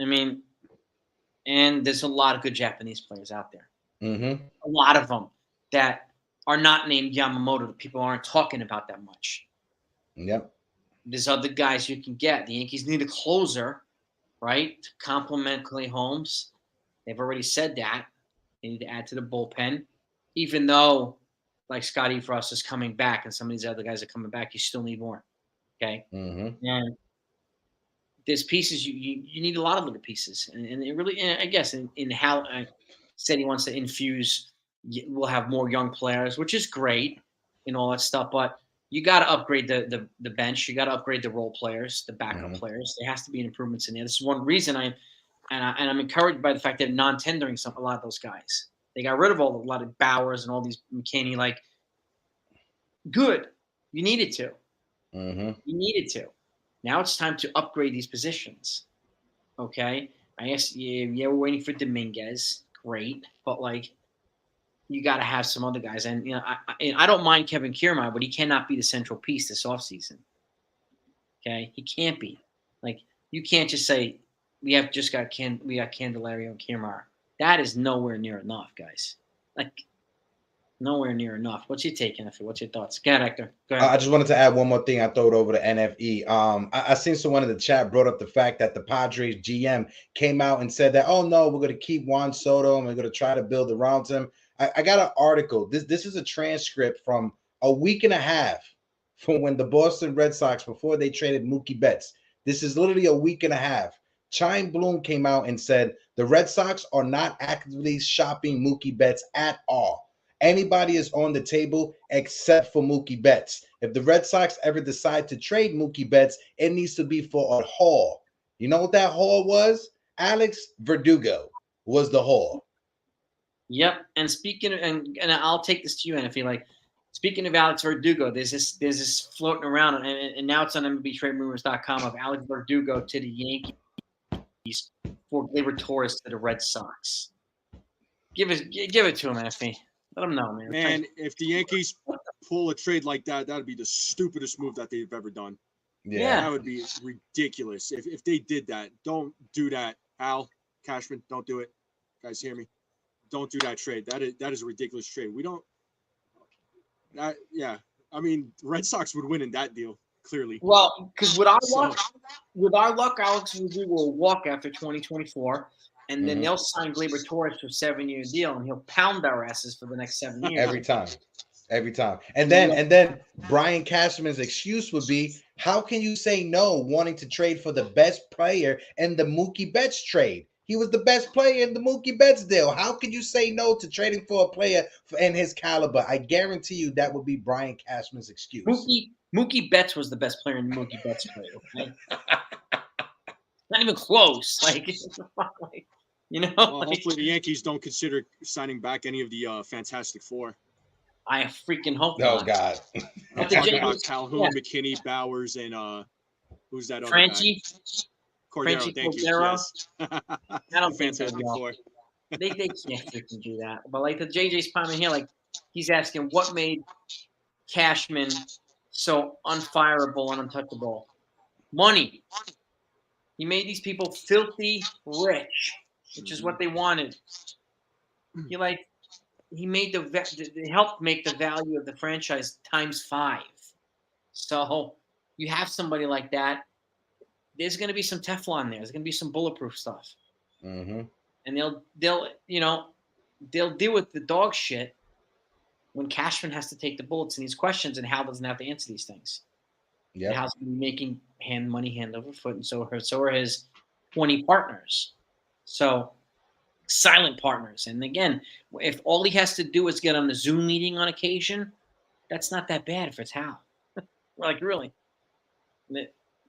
I mean, and there's a lot of good Japanese players out there. Mm-hmm. A lot of them that are not named Yamamoto that people aren't talking about that much. Yep. There's other guys you can get. The Yankees need a closer, right, to complement Clay Holmes. They've already said that. They need to add to the bullpen. Even though, like, Scotty Frost is coming back and some of these other guys are coming back, you still need more. Okay? Mm-hmm. And there's pieces, you need a lot of little pieces. And it really, I guess, in Hal said he wants to infuse, we'll have more young players, which is great and all that stuff. But you got to upgrade the bench. You got to upgrade the role players, the backup players. There has to be improvements in there. This is one reason I'm encouraged by the fact that non-tendering a lot of those guys. They got rid of a lot of Bowers and all these McKinney. Like, good. You needed to. Mm-hmm. You needed to. Now it's time to upgrade these positions. Okay? I guess, yeah, we're waiting for Dominguez. Great. But, like, you got to have some other guys. And, you know, I don't mind Kevin Kiermaier, but he cannot be the central piece this offseason. Okay? He can't be. Like, you can't just say, we got Candelario and Kiermaier. That is nowhere near enough, guys. Like, nowhere near enough. What's your take, NFE? What's your thoughts? Go ahead, Hector. Go ahead. I just wanted to add one more thing. I throw it over to NFE. I seen someone in the chat brought up the fact that the Padres GM came out and said that, oh, no, we're going to keep Juan Soto and we're going to try to build around him. I got an article. This is a transcript from a week and a half from when the Boston Red Sox, before they traded Mookie Betts. This is literally a week and a half. Chaim Bloom came out and said the Red Sox are not actively shopping Mookie Betts at all. Anybody is on the table except for Mookie Betts. If the Red Sox ever decide to trade Mookie Betts, it needs to be for a haul. You know what that haul was? Alex Verdugo was the haul. Yep. And speaking of, and I'll take this to you, NFE. Like, speaking of Alex Verdugo, there's this floating around, and now it's on MLBTradeRumors.com of Alex Verdugo to the Yankees for Gleyber Torres to the Red Sox. Give it to him, NFE. Let them know, man. Man, if the Yankees pull a trade like that, that would be the stupidest move that they've ever done. Yeah. That would be ridiculous. If they did that, don't do that. Hal, Cashman, don't do it. Guys, hear me? Don't do that trade. That is a ridiculous trade. We don't. Yeah. I mean, Red Sox would win in that deal, clearly. Well, because with our luck, Alex Verdugo will walk after 2024. And then they'll sign Gleyber Torres to a 7-year deal, and he'll pound our asses for the next 7 years. Every time. And then Brian Cashman's excuse would be, how can you say no wanting to trade for the best player in the Mookie Betts trade? He was the best player in the Mookie Betts deal. How could you say no to trading for a player in his caliber? I guarantee you that would be Brian Cashman's excuse. Mookie Betts was the best player in the Mookie Betts trade, okay? Not even close. Like, you know. Well, hopefully the Yankees don't consider signing back any of the Fantastic Four. I freaking hope not. Oh God. I'm talking about Calhoun, McKinney, Bowers, and who's that other Franchi? guy? Cordero, thank you. Cordero. Yes. I don't think they Fantastic will. Four. They can't freaking do that. But like the JJ's comment here, like he's asking what made Cashman so unfireable and untouchable. Money. He made these people filthy rich, which is what they wanted. He made he helped make the value of the franchise times 5. So you have somebody like that. There's going to be some Teflon there. There's going to be some bulletproof stuff, Mm-hmm. and they'll deal with the dog shit when Cashman has to take the bullets in these questions, and Hal doesn't have to answer these things. Yeah, Hal's going to be making money hand over foot, and so are his 20 partners. So silent partners. And again, if all he has to do is get on the Zoom meeting on occasion, that's not that bad if it's Hal. Like really,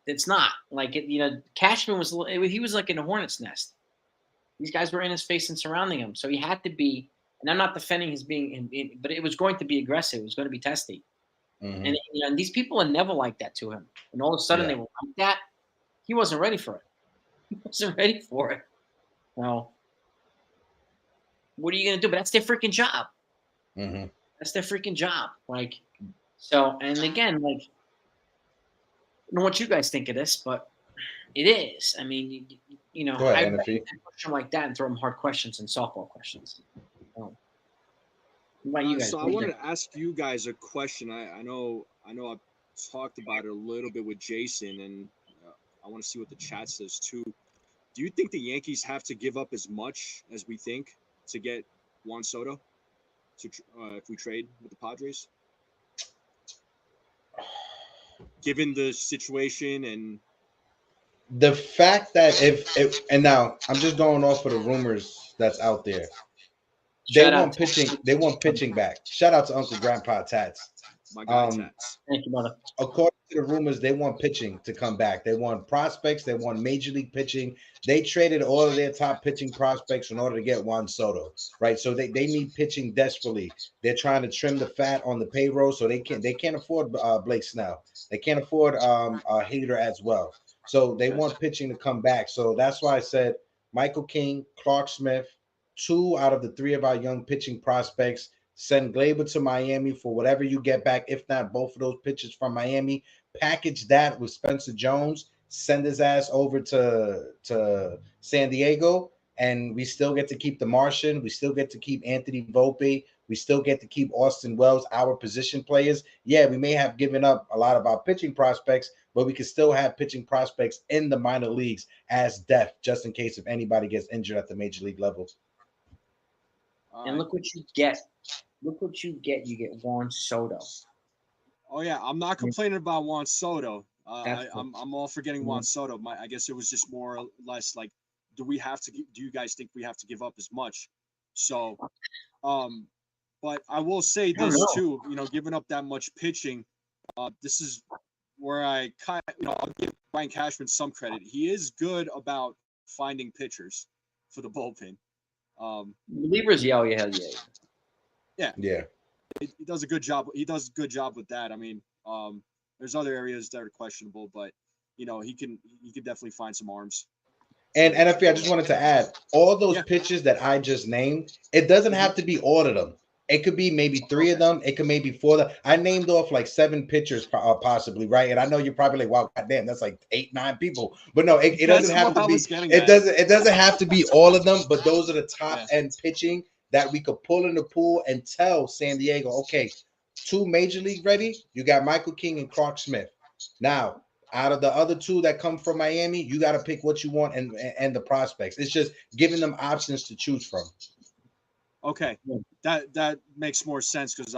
it's not like it. Cashman was like in a hornet's nest. These guys were in his face and surrounding him, so he had to be. And I'm not defending his being, but it was going to be aggressive. It was going to be testy. Mm-hmm. And these people are never like that to him. And all of a sudden they were like that. He wasn't ready for it. He wasn't ready for it. No. What are you going to do? But that's their freaking job. Mm-hmm. That's their freaking job. Like, so, and again, like, I don't know what you guys think of this, but it is. I mean, Go ahead, I push him like that and throw him hard questions and softball questions. What about you guys? So I wanted to ask you guys a question. I know I've talked about it a little bit with Jason, and I want to see what the chat says too. Do you think the Yankees have to give up as much as we think to get Juan Soto if we trade with the Padres? Given the situation and the fact that and now I'm just going off of the rumors that's out there. They want pitching back. Shout out to Uncle Grandpa Tats. My guy Tats. Thank you, mother. According to the rumors, they want pitching to come back. They want prospects. They want major league pitching. They traded all of their top pitching prospects in order to get Juan Soto, right? So they need pitching desperately. They're trying to trim the fat on the payroll, so they can't afford Blake Snell. They can't afford Hader as well. So they want pitching to come back. So that's why I said Michael King, Clark Smith, 2 out of the 3 of our young pitching prospects. Send Gleyber to Miami for whatever you get back. If not, both of those pitchers from Miami. Package that with Spencer Jones. Send his ass over to San Diego. And we still get to keep the Martian. We still get to keep Anthony Volpe. We still get to keep Austin Wells, our position players. Yeah, we may have given up a lot of our pitching prospects, but we can still have pitching prospects in the minor leagues as depth, just in case if anybody gets injured at the major league level. And look what you get. Look what you get. You get Juan Soto. Oh yeah, I'm not complaining about Juan Soto. I'm all for getting Juan Soto. I guess it was just more or less like, do you guys think we have to give up as much? So, but I will say this too. Giving up that much pitching, this is where I I'll give Brian Cashman some credit. He is good about finding pitchers for the bullpen. Relievers, yeah. Yeah. He does a good job. He does a good job with that. I mean, there's other areas that are questionable, but he can definitely find some arms. And NFP, I just wanted to add, all those pitches that I just named, it doesn't have to be all of them. It could be maybe 3 of them. It could maybe 4 of them. I named off like 7 pitchers possibly, right? And I know you're probably like, wow, goddamn, that's like 8, 9 people. But no, it doesn't have to be. It doesn't have to be all of them. But those are the top end pitching that we could pull in the pool and tell San Diego, okay, 2 major league ready. You got Michael King and Clark Smith. Now, out of the other 2 that come from Miami, you got to pick what you want and the prospects. It's just giving them options to choose from. Okay, that makes more sense because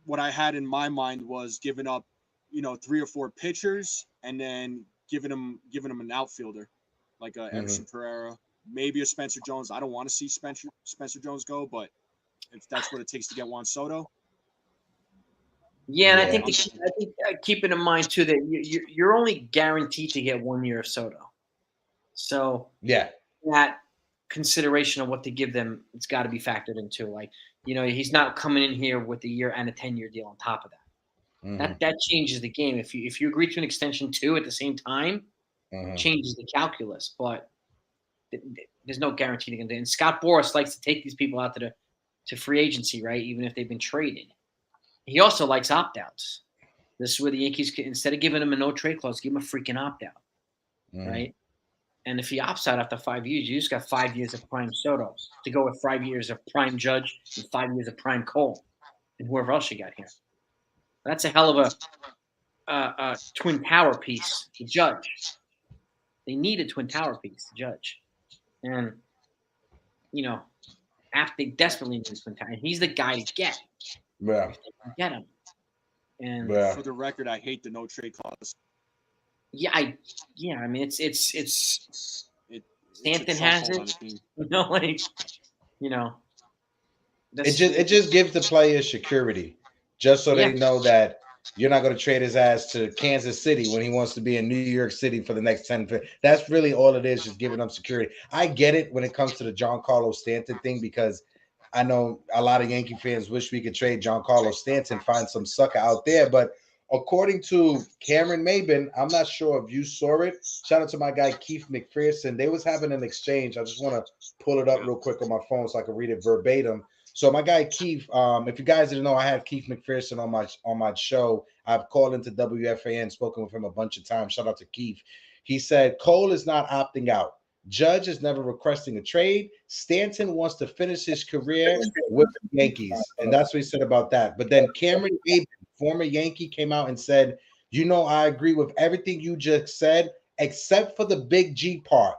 what I had in my mind was giving up, 3 or 4 pitchers and then giving them an outfielder like a Everson Pereira, maybe a Spencer Jones. I don't want to see Spencer Jones go, but if that's what it takes to get Juan Soto. Yeah, and I think keeping in mind too that you're only guaranteed to get 1 year of Soto. So that consideration of what to give them, it's got to be factored into. Like, he's not coming in here with a year and a 10-year deal on top of that. That changes the game. If you agree to an extension too at the same time, changes the calculus. But there's no guarantee they're going to do. And Scott Boras likes to take these people out to free agency, right? Even if they've been traded. He also likes opt-outs. This is where the Yankees can, instead of giving him a no trade clause, give him a freaking opt-out, right? And if he opts out after 5 years, you just got 5 years of prime Soto to go with 5 years of prime Judge and 5 years of prime Cole and whoever else you got here. That's a hell of a twin tower piece to Judge. They need a twin tower piece to Judge. And, after they desperately need a twin tower. And he's the guy to get. Yeah. Get him. And for the record, I hate the no trade clause. I mean, Stanton has it. It just gives the players security, just so they know that you're not going to trade his ass to Kansas City when he wants to be in New York City for the next 10. That's really all it is, just giving them security. I get it when it comes to the Giancarlo Stanton thing, because I know a lot of Yankee fans wish we could trade Giancarlo Stanton, find some sucker out there, but according to Cameron Maben, I'm not sure if you saw it. Shout out to my guy Keith McPherson. They was having an exchange. I just want to pull it up real quick on my phone so I can read it verbatim. So my guy Keith, if you guys didn't know, I have Keith McPherson on my show. I've called into WFAN, spoken with him a bunch of times. Shout out to Keith. He said Cole is not opting out. Judge is never requesting a trade. Stanton wants to finish his career with the Yankees, and that's what he said about that. But then Cameron Maben, former Yankee, came out and said, I agree with everything you just said, except for the big G part.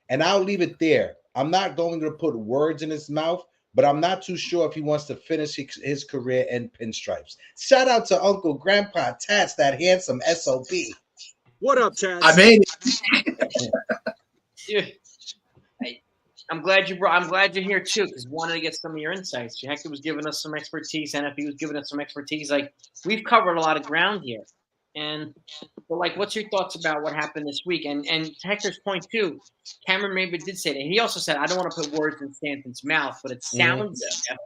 And I'll leave it there. I'm not going to put words in his mouth, but I'm not too sure if he wants to finish his career in pinstripes. Shout out to Uncle Grandpa Tats, that handsome SOB. What up, Tats? I made it. I'm glad you're here too, because wanted to get some of your insights. Hector was giving us some expertise, NFB was giving us some expertise. Like, we've covered a lot of ground here. But what's your thoughts about what happened this week? And to Hector's point too, Cameron Maben did say that. He also said, I don't want to put words in Stanton's mouth, but it sounds like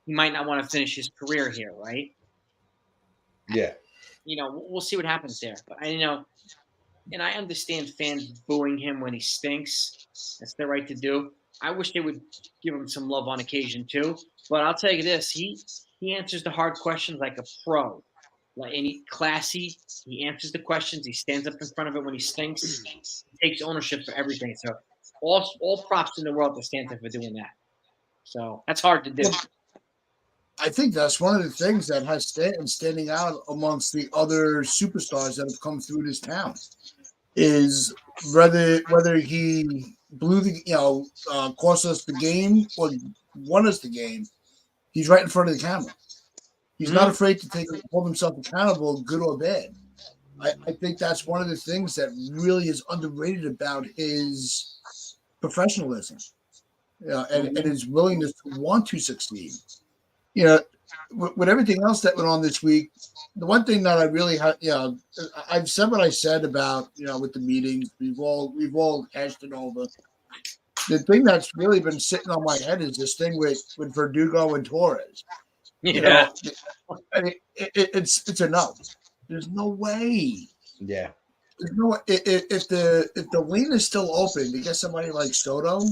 he might not want to finish his career here, right? Yeah. We'll see what happens there. But and I understand fans booing him when he stinks. That's their right to do. I wish they would give him some love on occasion too. But I'll tell you this: he answers the hard questions like a pro. Classy. He answers the questions. He stands up in front of it when he stinks. He takes ownership for everything. So all props in the world to Stanton for doing that. So that's hard to do. I think that's one of the things that has Stanton standing out amongst the other superstars that have come through this town. Is whether he blew the cost us the game or won us the game, he's right in front of the camera. He's not afraid to hold himself accountable, good or bad. I think that's one of the things that really is underrated about his professionalism, and his willingness to want to succeed. With everything else that went on this week, the one thing that I really I've said what I said about, with the meetings, we've all hashed it over. The thing that's really been sitting on my head is this thing with Verdugo and Torres. Yeah. It's a no. There's no way. Yeah. There's no way. If the lane is still open to get somebody like Soto,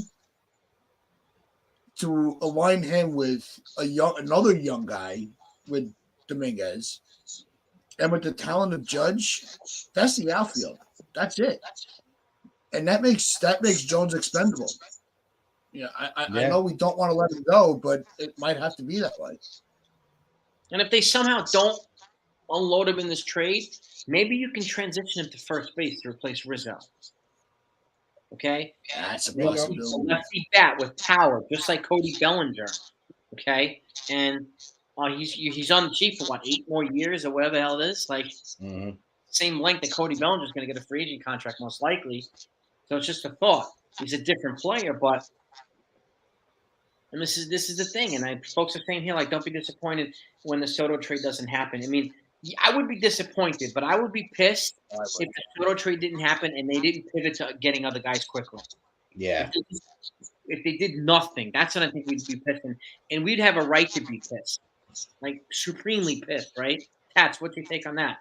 to align him with another young guy with Dominguez, and with the talent of Judge, that's the outfield. That's it, and that makes Jones expendable. I know we don't want to let him go, but it might have to be that way. And if they somehow don't unload him in this trade, maybe you can transition him to first base to replace Rizzo. Okay? That's a possibility. Lefty bat with power, just like Cody Bellinger. Okay? And he's on the cheap for 8 more years or whatever the hell it is. Same length that Cody Bellinger's going to get a free agent contract most likely. So it's just a thought. He's a different player, but this is the thing. And folks are saying here, don't be disappointed when the Soto trade doesn't happen. I mean, I would be disappointed, but I would be pissed if the Soto trade didn't happen and they didn't pivot to getting other guys quickly. Yeah. If they did nothing, that's when I think we'd be pissed. And we'd have a right to be pissed. Supremely pissed, right? Tats, what's your take on that?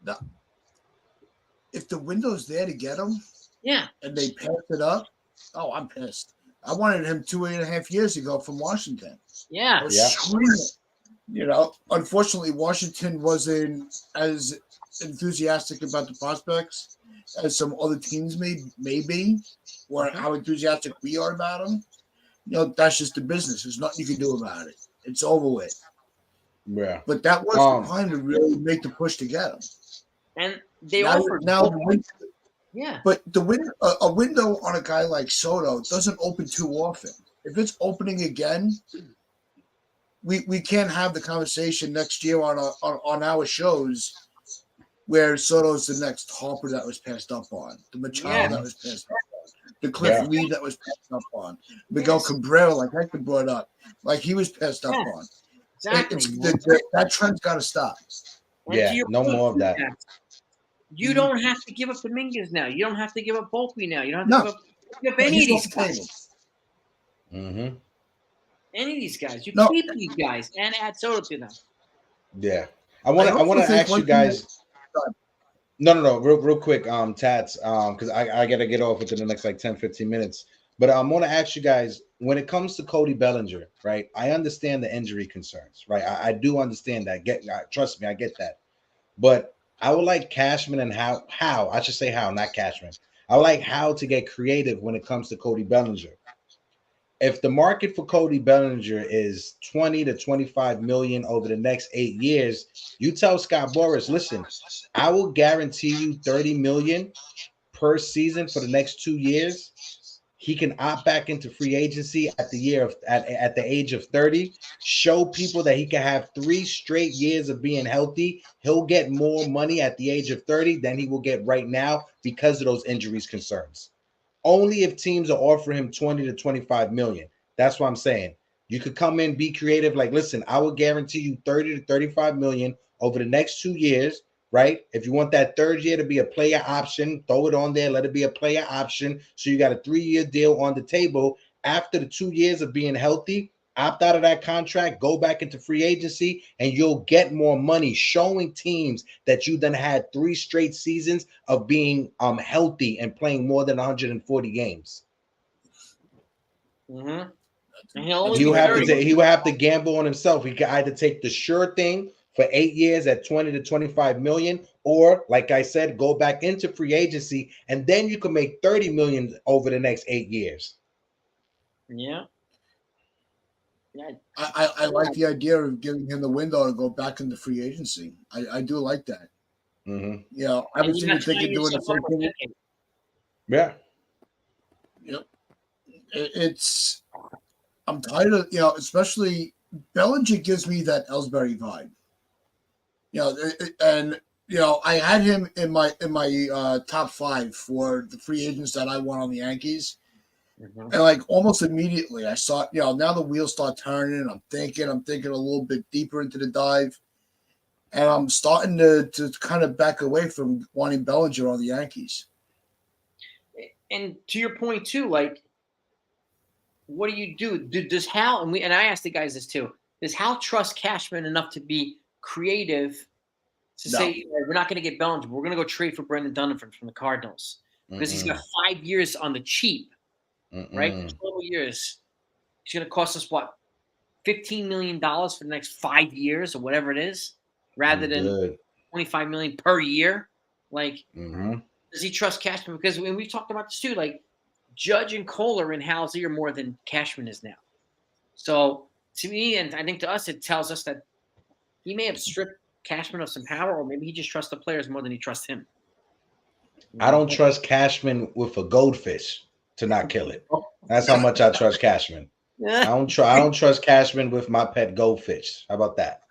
No. If if the window's there to get him, Yeah. and they pass it up, oh, I'm pissed. I wanted him 2.5 years ago from Washington. Yeah. I was screaming. You know, unfortunately, Washington wasn't as enthusiastic about the prospects as some other teams may be, or how enthusiastic we are about them. You know, that's just the business. There's nothing you can do about it. It's over with. Yeah. But that was the time to really make the push to get him. And they offered. Yeah. But a window on a guy like Soto doesn't open too often. If it's opening again, we can't have the conversation next year on our shows where Soto's the next Harper that was passed up on, the Machado that was passed up on, the Cliff Lee that was passed up on, Miguel Cabrera, like Hector brought up, like he was passed up on. Exactly. That trend's got to stop. Yeah, no more of that. You don't have to give up Dominguez now. You don't have to give up Volpe now. You don't have to give up any of these guys. Mm-hmm. Any of these guys. You keep these guys and add Soto to them. Yeah. I want to ask you guys. No. Real quick, Tats, because I got to get off within the next like 10, 15 minutes. But I want to ask you guys, when it comes to Cody Bellinger, right? I understand the injury concerns, right? I do understand that. Trust me, I get that. But I would like Cashman and Hal, I should say Hal, not Cashman. I would like Hal to get creative when it comes to Cody Bellinger. If the market for Cody Bellinger is 20 to 25 million over the next 8 years, you tell Scott Boras, listen, I will guarantee you 30 million per season for the next 2 years. He can opt back into free agency at the age of 30, show people that he can have 3 straight years of being healthy. He'll get more money at the age of 30 than he will get right now because of those injuries concerns. Only if teams are offering him 20 to 25 million. That's what I'm saying. You could come in, be creative. Like, listen, I will guarantee you 30 to 35 million over the next 2 years, right? If you want that third year to be a player option, throw it on there. Let it be a player option. So you got a 3-year deal on the table. After the 2 years of being healthy, opt out of that contract, go back into free agency, and you'll get more money, showing teams that you then had 3 straight seasons of being healthy and playing more than 140 games. Mm-hmm. He will have to gamble on himself. He can either take the sure thing for 8 years at 20 to 25 million, or like I said, go back into free agency, and then you can make 30 million over the next 8 years. Yeah. I like the idea of giving him the window to go back into free agency. I do like that. Mm-hmm. You know, I was even thinking doing the same thing. Yeah. Yep. I'm tired of, you know, especially Bellinger gives me that Ellsbury vibe. You know, and you know, I had him in my top 5 for the free agents that I want on the Yankees. Mm-hmm. And like almost immediately I saw, you know, now the wheels start turning and I'm thinking a little bit deeper into the dive. And I'm starting to kind of back away from wanting Bellinger on the Yankees. And to your point too, like, what do you do? Does Hal, and I asked the guys this too, does Hal trust Cashman enough to be creative to say, we're not going to get Bellinger, we're going to go trade for Brendan Donovan from the Cardinals because he's got 5 years on the cheap, right? 12 years. He's going to cost us what, $15 million for the next 5 years or whatever it is, rather than $25 million per year. Like, does he trust Cashman? Because when we talked about this too, like Judge and Cole are in Hal's ear more than Cashman is now. So to me, and I think to us, it tells us that he may have stripped Cashman of some power, or maybe he just trusts the players more than he trusts him. I don't trust Cashman with a goldfish to not kill it. That's how much I trust Cashman. I don't trust Cashman with my pet goldfish. How about that?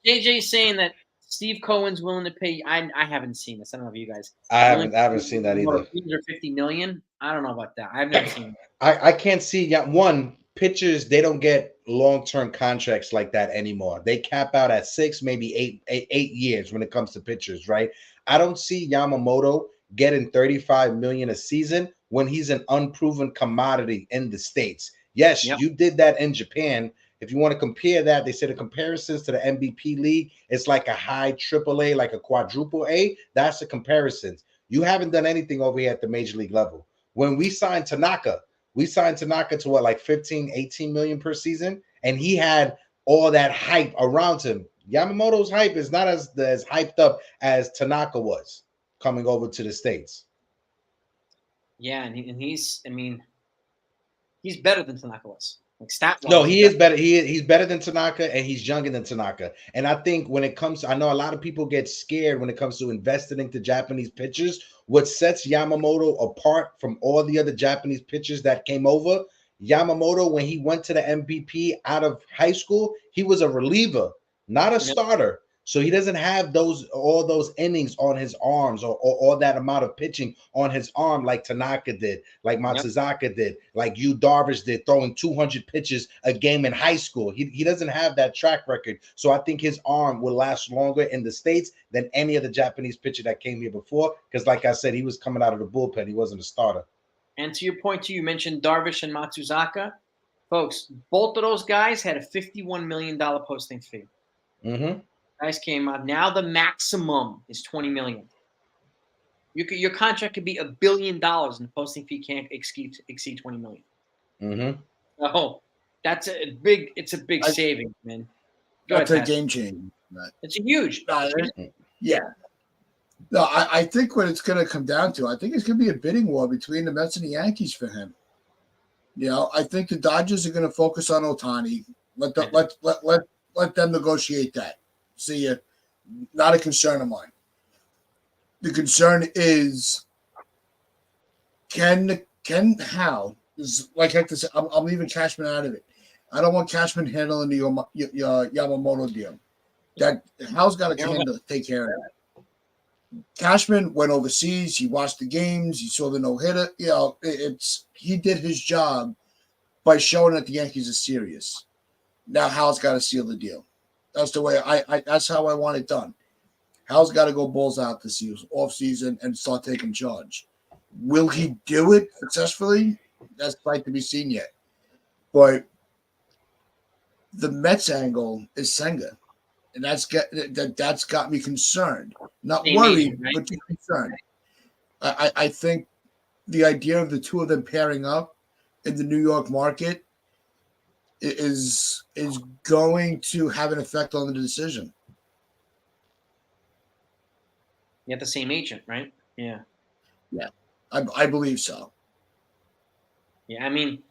JJ's saying that Steve Cohen's willing to pay. I haven't seen this. I don't know if you guys. I haven't seen that either. $50 million. I don't know about that. I've never seen it. I can't see. One, pitchers, they don't get long-term contracts like that anymore. They cap out at 6, maybe 8 years when it comes to pitchers, right? I don't see Yamamoto getting $35 million a season when he's an unproven commodity in the States. Yes, you did that in Japan. if you want to compare that, they say the comparisons to the MVP league, it's like a high AAA, like a quadruple A. That's the comparisons. You haven't done anything over here at the major league level. When we signed Tanaka to what, like 15, 18 million per season, and he had all that hype around him. Yamamoto's hype is not as hyped up as Tanaka was coming over to the States. Yeah, and he's, I mean, he's better than Tanaka was. Like stat-wise. No, he is better. He's better than Tanaka, and he's younger than Tanaka. And I think when it comes, I know a lot of people get scared when it comes to investing into Japanese pitchers. What sets Yamamoto apart from all the other Japanese pitchers that came over, Yamamoto, when he went to the MVP out of high school, he was a reliever, not a starter. So he doesn't have all those innings on his arms or all that amount of pitching on his arm like Tanaka did, like Matsuzaka did, like Yu Darvish did, throwing 200 pitches a game in high school. He doesn't have that track record. So I think his arm will last longer in the States than any other Japanese pitcher that came here before. Because like I said, he was coming out of the bullpen. He wasn't a starter. And to your point, too, you mentioned Darvish and Matsuzaka. Folks, both of those guys had a $51 million posting fee. Mm-hmm. Guys came out. Now the maximum is $20 million. Your contract could be $1 billion, and the posting fee can't exceed $20 million. Mm-hmm. So that's a big saving, man. That's a game changer. It's a huge. Yeah. No, I think what it's going to come down to, I think it's going to be a bidding war between the Mets and the Yankees for him. You know, I think the Dodgers are going to focus on Ohtani. Let them negotiate that. See, not a concern of mine. The concern is can Hal, is like Hector said, I'm leaving Cashman out of it. I don't want Cashman handling the Yamamoto deal. That Hal's got to take care of that. Cashman went overseas. He watched the games. He saw the no-hitter. You know, he did his job by showing that the Yankees are serious. Now Hal's got to seal the deal. That's the way that's how I want it done. Hal's got to go balls out this off season and start taking charge. Will he do it successfully? That's like to be seen yet. But the Mets angle is Senga, and that's got me concerned. Not worried, but concerned. I think the idea of the two of them pairing up in the New York market is going to have an effect on the decision. You have the same agent, right? Yeah. Yeah, I believe so. Yeah, I mean,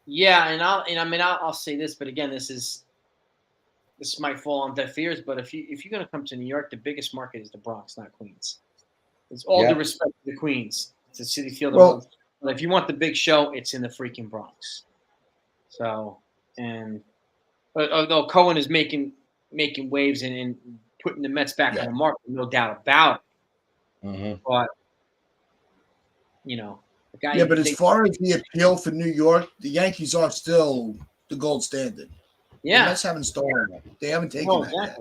yeah, and I'll say this, but again, this might fall on deaf ears, but if you're gonna come to New York, the biggest market is the Bronx, not Queens. It's all due respect to the Queens. It's a City Field. Well, but if you want the big show, it's in the freaking Bronx. So, and although Cohen is making waves and putting the Mets back on the market, no doubt about it. Mm-hmm. But you know, the guy. Yeah, but as far as the appeal for New York, the Yankees are still the gold standard. Yeah, the Mets haven't stolen it. They haven't taken that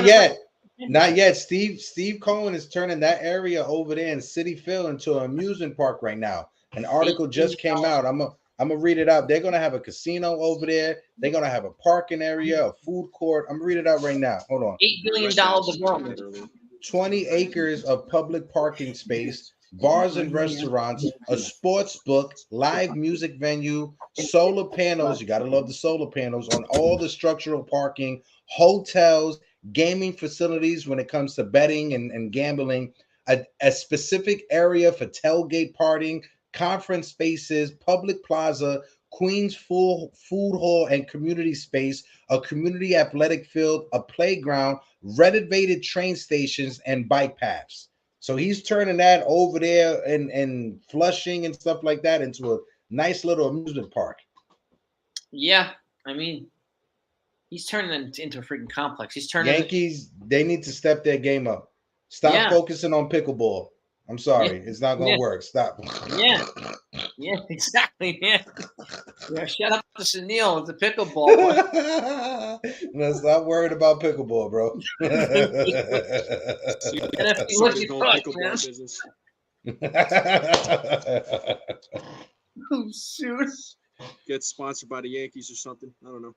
yet. Not yet. Steve Cohen is turning that area over there in City Field into an amusement park right now. An article just came out. I'm gonna read it out. They're gonna have a casino over there. They're gonna have a parking area, a food court. I'm gonna read it out right now. Hold on. $8 billion development. 20 acres of public parking space, bars and restaurants, a sports book, live music venue, solar panels. You gotta love the solar panels on all the structural parking, hotels, gaming facilities when it comes to betting and gambling, a specific area for tailgate partying, conference spaces, public plaza, Queens food hall and community space, a community athletic field, a playground, renovated train stations, and bike paths. So he's turning that over there and Flushing and stuff like that into a nice little amusement park. Yeah, I mean, he's turning it into a freaking complex. He's turning Yankees. They need to step their game up. Stop focusing on pickleball. I'm sorry, it's not gonna work. Stop. Yeah, exactly. Yeah. Shout out to Sunil with the pickleball. No, stop worried about pickleball, bro. Oh shoot! Get sponsored by the Yankees or something. I don't know.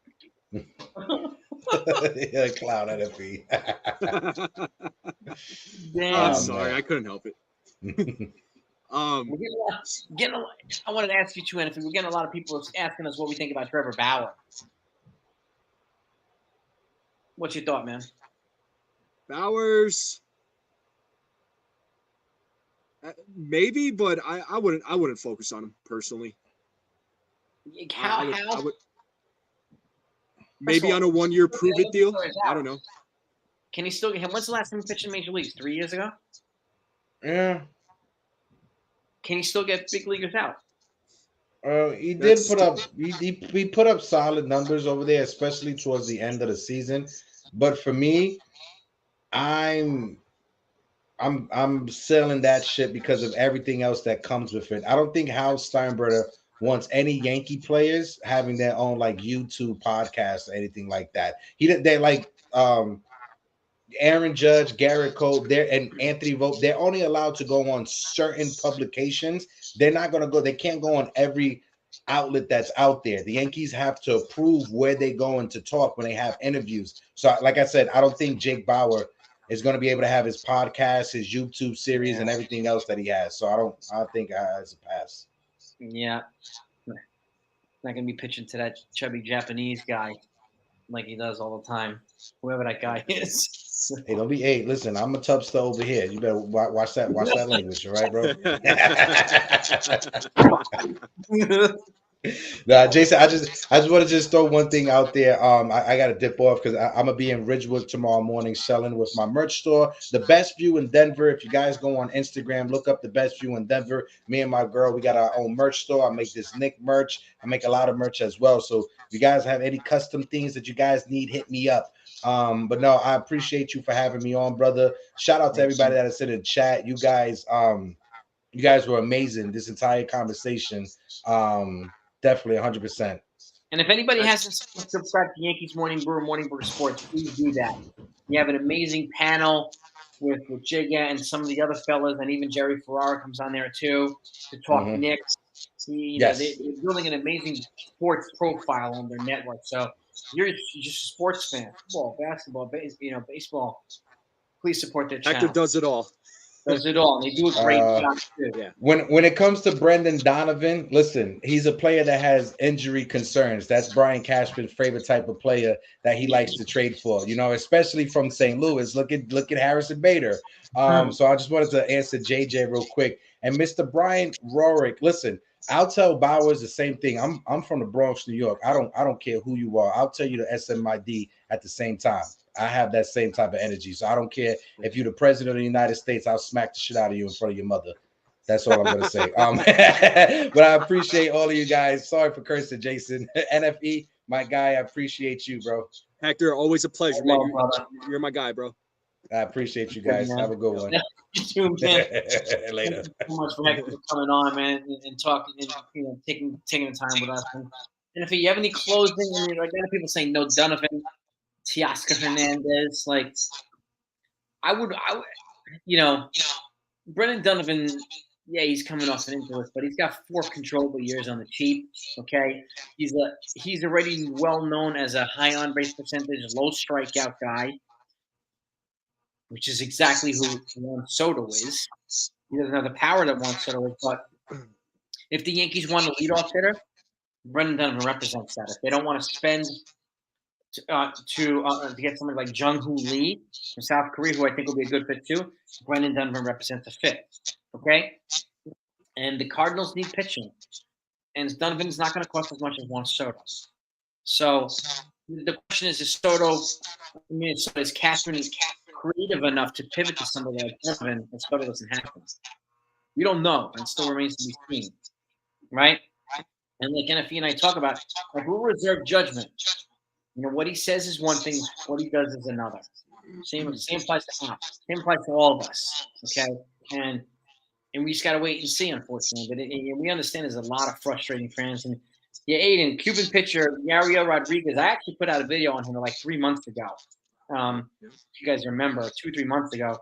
Yeah, clown NFE. Damn. I'm Oh, sorry, man. I couldn't help it. We're I wanted to ask you too, and if we're getting a lot of people asking us what we think about Trevor Bauer. What's your thought, man? Bowers, maybe, but I wouldn't focus on him personally. I would maybe on a 1-year prove it deal. I don't know. Can he still? When's the last time he pitched in Major Leagues? 3 years ago. Yeah. Can he still get big leaguers out? He did put up he put up solid numbers over there, especially towards the end of the season. But for me, I'm selling that shit because of everything else that comes with it. I don't think Hal Steinbrenner wants any Yankee players having their own like YouTube podcast or anything like that. They like Aaron Judge, Garrett Cole, and Anthony Vogt. They're only allowed to go on certain publications. They're not going to go. They can't go on every outlet that's out there. The Yankees have to approve where they go in to talk when they have interviews. So, like I said, I don't think Jake Bauer is going to be able to have his podcast, his YouTube series, and everything else that he has. So I think it's a pass. Yeah, not going to be pitching to that chubby Japanese guy like he does all the time, whoever that guy is. Hey, don't be. Hey, listen, I'm a tubster over here. You better watch that language, all right, bro? Nah, Jason, I just want to throw one thing out there. I got to dip off because I'm gonna be in Ridgewood tomorrow morning selling with my merch store, The Best View in Denver. If you guys go on Instagram, look up The Best View in Denver. Me and my girl, we got our own merch store. I make this Nick merch. I make a lot of merch as well. So if you guys have any custom things that you guys need, hit me up. But no, I appreciate you for having me on, brother. Shout out to everybody that is in the chat. You guys were amazing. This entire conversation. Definitely 100%. And if anybody hasn't subscribed to Yankees Morning Brew Sports, please do that. We have an amazing panel with Jigga and some of the other fellas, and even Jerry Ferrara comes on there too to talk Knicks. They're building an amazing sports profile on their network. So you're just a sports fan, football, basketball, baseball. Please support their channel. Hector does it all. Does it all. They do a great job too. Yeah. When it comes to Brendan Donovan, listen, he's a player that has injury concerns. That's Brian Cashman's favorite type of player that he likes to trade for. Especially from St. Louis. Look at Harrison Bader. So I just wanted to answer JJ real quick. And Mr. Brian Rorick, listen, I'll tell Bowers the same thing. I'm from the Bronx, New York. I don't care who you are. I'll tell you the SMID at the same time. I have that same type of energy. So I don't care if you're the president of the United States, I'll smack the shit out of you in front of your mother. That's all I'm going to say. But I appreciate all of you guys. Sorry for cursing, Jason. NFE, my guy, I appreciate you, bro. Hector, always a pleasure, man. You're my guy, bro. I appreciate you guys. Have a good one. You too, man. Later. Thank you so much for coming on, man, and talking and taking the time with us. And if you have any closing, like other people saying no Donovan, Teoscar Hernandez, like I would, Brendan Donovan, he's coming off an injury, but he's got 4 controllable years on the cheap. Okay, he's already well known as a high on base percentage, low strikeout guy, which is exactly who Juan Soto is. He doesn't have the power that Juan Soto is, but if the Yankees want a leadoff hitter, Brendan Donovan represents that. If they don't want to spend to get somebody like Jung-Hoo Lee from South Korea, who I think will be a good fit too, Brendan Donovan represents a fit. Okay? And the Cardinals need pitching. And Donovan's not going to cost as much as Juan Soto. So the question is Soto, is Cashman creative enough to pivot to somebody like Donovan if Soto doesn't happen? We don't know, and still remains to be seen. Right? And like NFE and I talk about, like, we'll reserve judgment. What he says is one thing, what he does is another. Same applies to him. Same applies to all of us. Okay? And we just got to wait and see, unfortunately. But we understand there's a lot of frustrating fans. And Aiden, Cuban pitcher, Yariel Rodriguez, I actually put out a video on him like 3 months ago. If you guys remember, 2-3 months ago,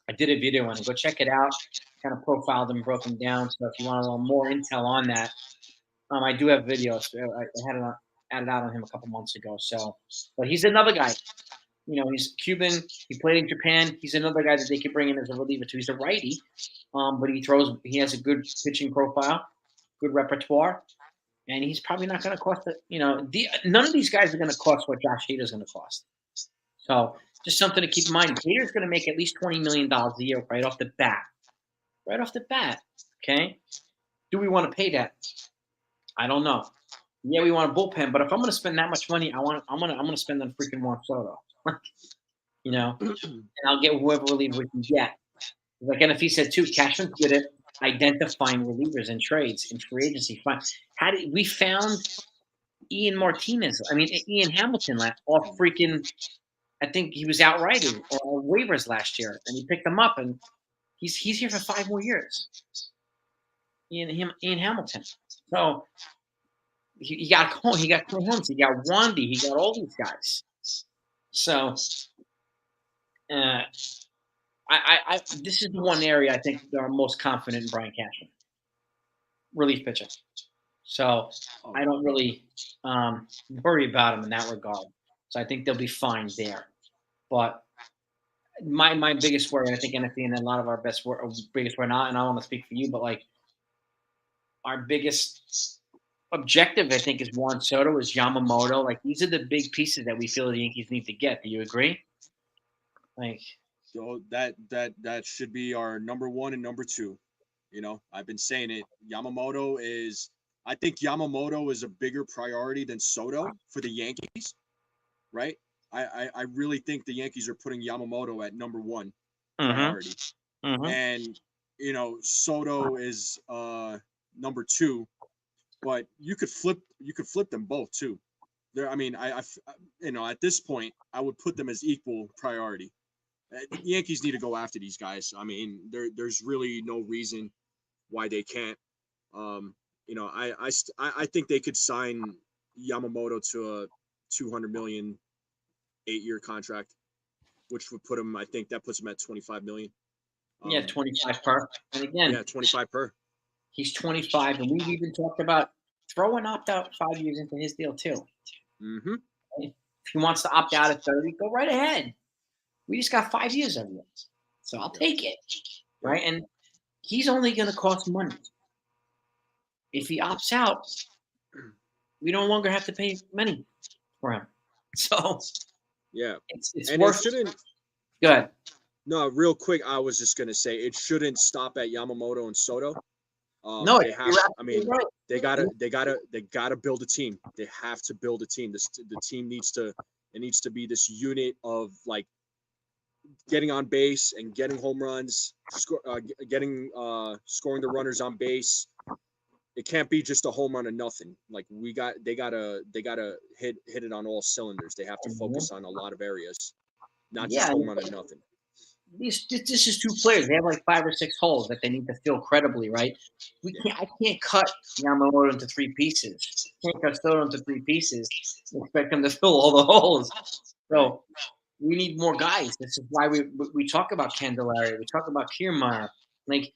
I did a video on him. Go check it out. Kind of profiled him, broke him down. So if you want a little more intel on that, I do have videos. I had it added out on him a couple months ago. So, but he's another guy. He's Cuban. He played in Japan. He's another guy that they could bring in as a reliever too. He's a righty, but he has a good pitching profile, good repertoire, and he's probably not going to cost none of these guys are going to cost what Josh Hader's going to cost. So just something to keep in mind. Hader's going to make at least $20 million a year right off the bat. Right off the bat. Okay. Do we want to pay that? I don't know. Yeah, we want a bullpen, but if I'm going to spend that much money, I'm going to spend on freaking Juan Soto. And I'll get whoever reliever we can get. Like NFE said too, Cashman's good at identifying relievers in trades in free agency. We found Ian Hamilton off freaking. I think he was outrighted or waivers last year, and he picked him up, and he's here for 5 more years. Ian Hamilton. So he got Holmes, he got Wandy, he got all these guys. So this is the one area I think they're most confident in Brian Cashman. Relief pitching. So I don't really worry about him in that regard. So I think they'll be fine there. But my biggest worry, and I think NFE and a lot of our biggest worry not, and I don't want to speak for you, but like our biggest objective, I think, is Juan Soto, is Yamamoto. Like these are the big pieces that we feel the Yankees need to get. Do you agree? Like, so that should be our number 1 and number 2. I've been saying it. I think Yamamoto is a bigger priority than Soto for the Yankees, right? I really think the Yankees are putting Yamamoto at number 1 priority. Mm-hmm. And, Soto is number 2, but you could flip them both too. At this point, I would put them as equal priority. The Yankees need to go after these guys. I mean, there's really no reason why they can't. I think they could sign Yamamoto to a $200 million 8-year contract, which would put him. I think that puts him at $25 million. 25 per. And again, 25 per. He's 25, and we've even talked about throwing opt-out 5 years into his deal too. Mm-hmm. If he wants to opt out at 30, go right ahead. We just got 5 years of it, so I'll take it, right? And he's only going to cost money. If he opts out, we no longer have to pay money for him. So it's and worth. It shouldn't. Go ahead. No, real quick. I was just going to say it shouldn't stop at Yamamoto and Soto. No, they have. Right. They gotta build a team. They have to build a team. The team needs to be this unit of like getting on base and getting home runs, scoring the runners on base. It can't be just a home run and nothing. Like they gotta hit it on all cylinders. They have to focus on a lot of areas, not just home run and nothing. This is 2 players. They have like 5 or 6 holes that they need to fill credibly, right? I can't cut Yamamoto into 3 pieces. Can't cut Soto into 3 pieces and expect them to fill all the holes. So we need more guys. This is why we talk about Candelaria. We talk about Kiermaier. Like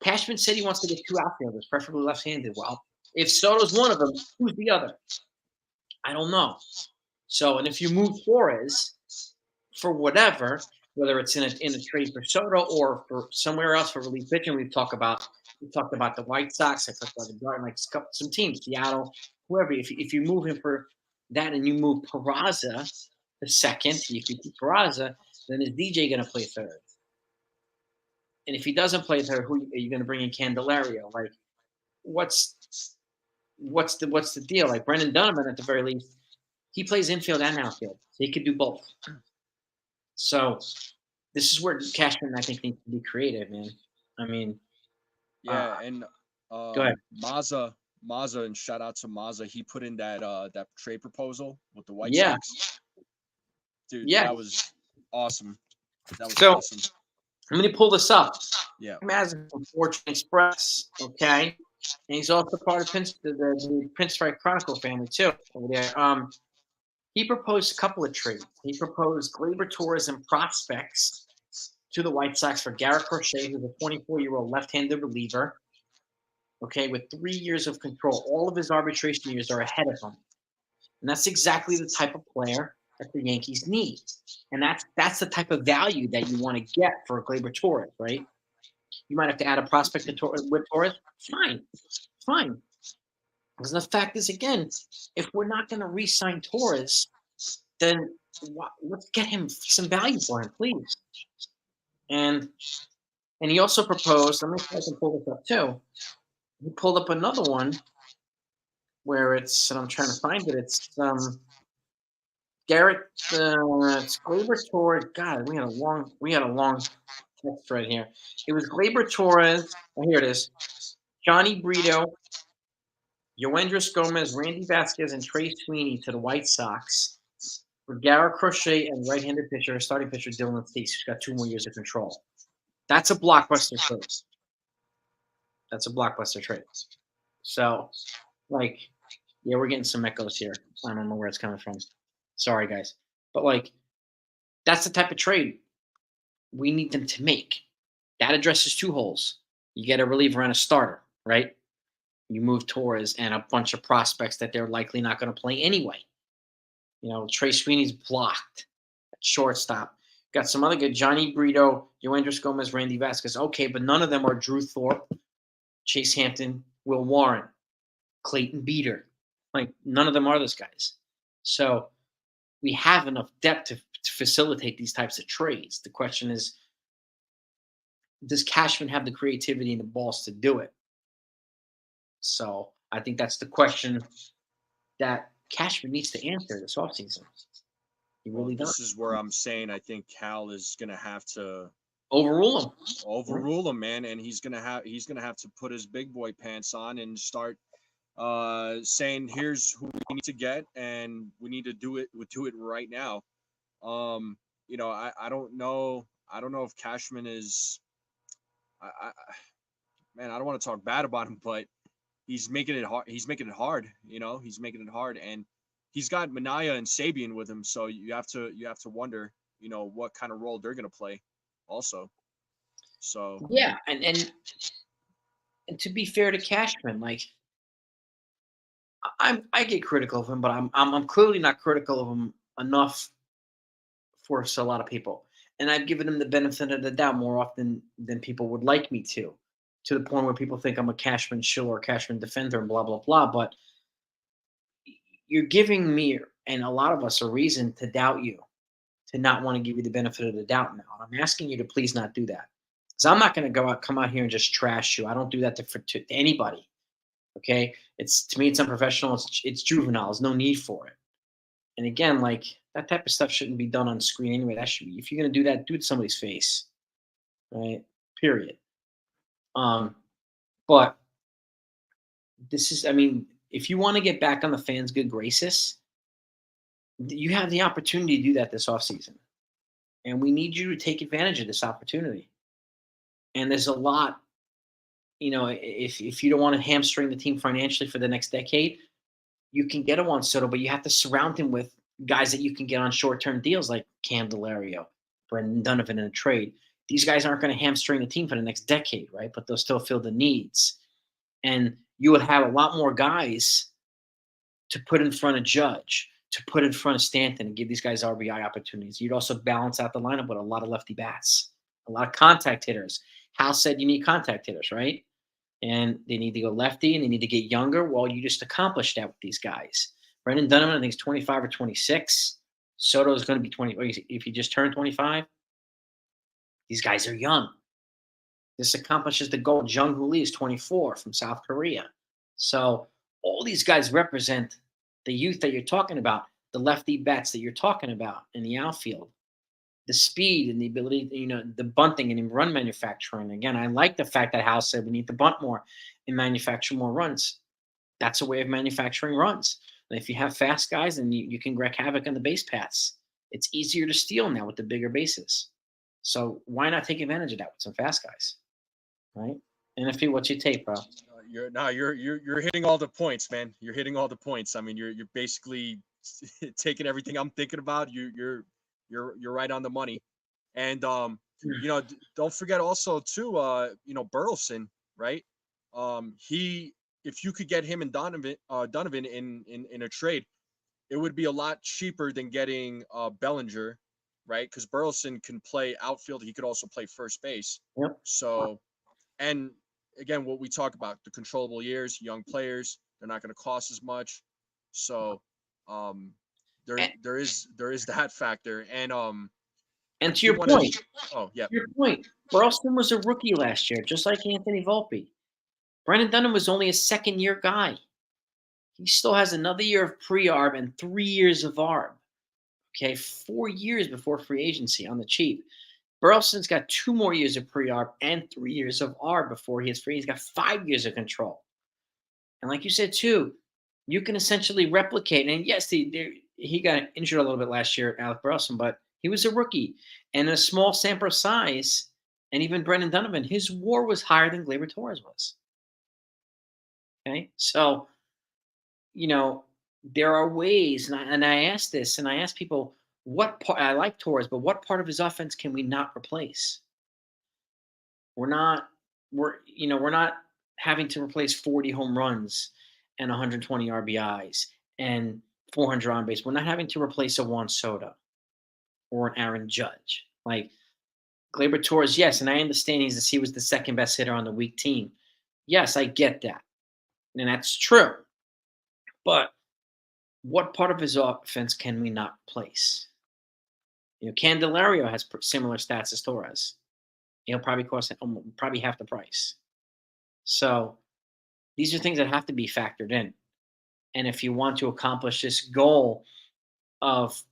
Cashman said, he wants to get 2 outfielders, preferably left-handed. Well, if Soto's one of them, who's the other? I don't know. So, and if you move Flores for whatever. Whether it's in a trade for Soto or for somewhere else for relief pitching, we talked about the White Sox. I talked about the Garden, like some teams, Seattle, whoever. If you move him for that and you move Peraza to second, if you keep Peraza, then is DJ going to play third? And if he doesn't play third, who are you going to bring in? Candelario? Like, what's the deal? Like Brendan Donovan, at the very least, he plays infield and outfield, so he could do both. So this is where Cashman, I think, needs to be creative, man. I mean, and go ahead. Mazza, and shout out to Mazza. He put in that trade proposal with the White Sox. Dude, that was awesome. Awesome. I'm going to pull this up. Yeah. Mazza from Fortune Express, okay? And he's also part of the Pinstripe Chronicle family, too, over there. He proposed a couple of trades. He proposed Gleyber Torres and prospects to the White Sox for Garrett Crochet, who's a 24-year-old left-handed reliever. okay, with 3 years of control. All of his arbitration years are ahead of him. And that's exactly the type of player that the Yankees need. And that's the type of value that you want to get for a Gleyber Torres, right? You might have to add a prospect with Torres. Fine. Because the fact is, again, if we're not going to re-sign Torres, then let's get him some value for him, please. And he also proposed. Let me see if I can pull this up too. He pulled up another one where it's, and I'm trying to find it. It's Garrett. It's Gleyber Torres. God, we had a long text right here. It was Gleyber Torres. Oh, here it is. Johnny Brito, Yoendris Gomez, Randy Vasquez, and Trey Sweeney to the White Sox for Garrett Crochet and right-handed pitcher, starting pitcher Dylan Cease, who's got 2 more years of control. That's a blockbuster trade. So, like, yeah, we're getting some echoes here. I don't know where it's coming from. Sorry, guys. But, like, that's the type of trade we need them to make. That addresses 2 holes. You get a reliever and a starter, right? You move Torres and a bunch of prospects that they're likely not going to play anyway. Trey Sweeney's blocked at shortstop. Got some other good, Johnny Brito, Yoendris Gomez, Randy Vasquez. Okay, but none of them are Drew Thorpe, Chase Hampton, Will Warren, Clayton Beater. Like, none of them are those guys. So we have enough depth to facilitate these types of trades. The question is, does Cashman have the creativity and the balls to do it? So I think that's the question that Cashman needs to answer this offseason. He really does. This is where I'm saying I think Hal is going to have to overrule him, man, and he's going to have to put his big boy pants on and start saying, here's who we need to get, and we need to do it right now. I don't know if Cashman is man, I don't want to talk bad about him, but he's making it hard. He's making it hard, and he's got Minaya and Sabian with him, so you have to wonder, what kind of role they're going to play also. So yeah, and to be fair to Cashman, like, I get critical of him, but I'm clearly not critical of him enough for a lot of people. And I've given him the benefit of the doubt more often than people would like me to the point where people think I'm a Cashman shill or Cashman defender and blah, blah, blah. But you're giving me and a lot of us a reason to doubt you, to not want to give you the benefit of the doubt now. I'm asking you to please not do that. Because I'm not going to come out here and just trash you. I don't do that to anybody. Okay? To me, it's unprofessional. It's juvenile. There's no need for it. And again, like, that type of stuff shouldn't be done on screen anyway. That should be, if you're going to do that, do it to somebody's face. Right? Period. But this is, if you want to get back on the fans' good graces, you have the opportunity to do that this offseason. And we need you to take advantage of this opportunity. And there's a lot, if you don't want to hamstring the team financially for the next decade, you can get a Juan Soto, but you have to surround him with guys that you can get on short-term deals like Candelario, Brendan Donovan in a trade. These guys aren't going to hamstring the team for the next decade, right? But they'll still fill the needs. And you would have a lot more guys to put in front of Judge, to put in front of Stanton and give these guys RBI opportunities. You'd also balance out the lineup with a lot of lefty bats, a lot of contact hitters. Hal said you need contact hitters, right? And they need to go lefty and they need to get younger. Well, you just accomplished that with these guys. Brendan Donovan, I think, is 25 or 26. Soto is going to be 20. If he just turned 25, these guys are young. This accomplishes the goal. Jung-Hoo Lee is 24 from South Korea. So all these guys represent the youth that you're talking about, the lefty bats that you're talking about in the outfield, the speed and the ability, the bunting and run manufacturing. Again, I like the fact that Hal said we need to bunt more and manufacture more runs. That's a way of manufacturing runs. And if you have fast guys, then you can wreak havoc on the base paths. It's easier to steal now with the bigger bases. So why not take advantage of that with some fast guys, right? NFP, what's your take, bro? You're hitting all the points, man. You're hitting all the points. You're basically taking everything I'm thinking about. You're right on the money. And don't forget also too, Burleson, right? if you could get him and Donovan in a trade, it would be a lot cheaper than getting Bellinger, right? Because Burleson can play outfield. He could also play first base. Yep. So, and again, what we talk about, the controllable years, young players, they're not going to cost as much. So, there is that factor. And to your point, yeah. to your point, Burleson was a rookie last year, just like Anthony Volpe. Brandon Dunham was only a second-year guy. He still has another year of pre-arb and 3 years of arb. Okay, 4 years before free agency on the cheap. Burleson's got 2 more years of pre-arb and 3 years of arb before he is free. He's got 5 years of control. And like you said, too, you can essentially replicate. And yes, he got injured a little bit last year, Alec Burleson, but he was a rookie. And in a small sample size, and even Brendan Donovan, his WAR was higher than Gleyber Torres was. Okay, so, there are ways, and I asked this, and I asked people, what part, I like Torres, but what part of his offense can we not replace? We're not having to replace 40 home runs and 120 RBIs and 400 on base. We're not having to replace a Juan Soto or an Aaron Judge. Like Gleyber Torres, yes, and I understand he was the second best hitter on the weak team. Yes, I get that. And that's true. But what part of his offense can we not replace? Candelario has similar stats as Torres. He'll probably cost probably half the price. So these are things that have to be factored in. And if you want to accomplish this goal of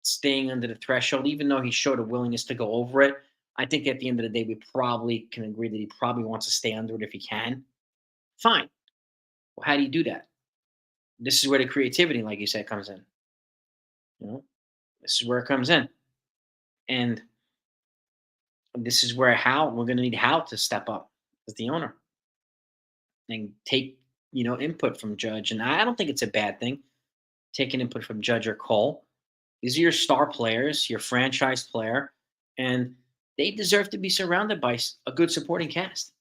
staying under the threshold, even though he showed a willingness to go over it, I think at the end of the day, we probably can agree that he probably wants to stay under it if he can. Fine. Well, how do you do that? This is where the creativity, like you said, comes in. This is where it comes in. And this is where we're going to need Hal to step up as the owner and take, input from Judge. And I don't think it's a bad thing, taking input from Judge or Cole. These are your star players, your franchise player, and they deserve to be surrounded by a good supporting cast.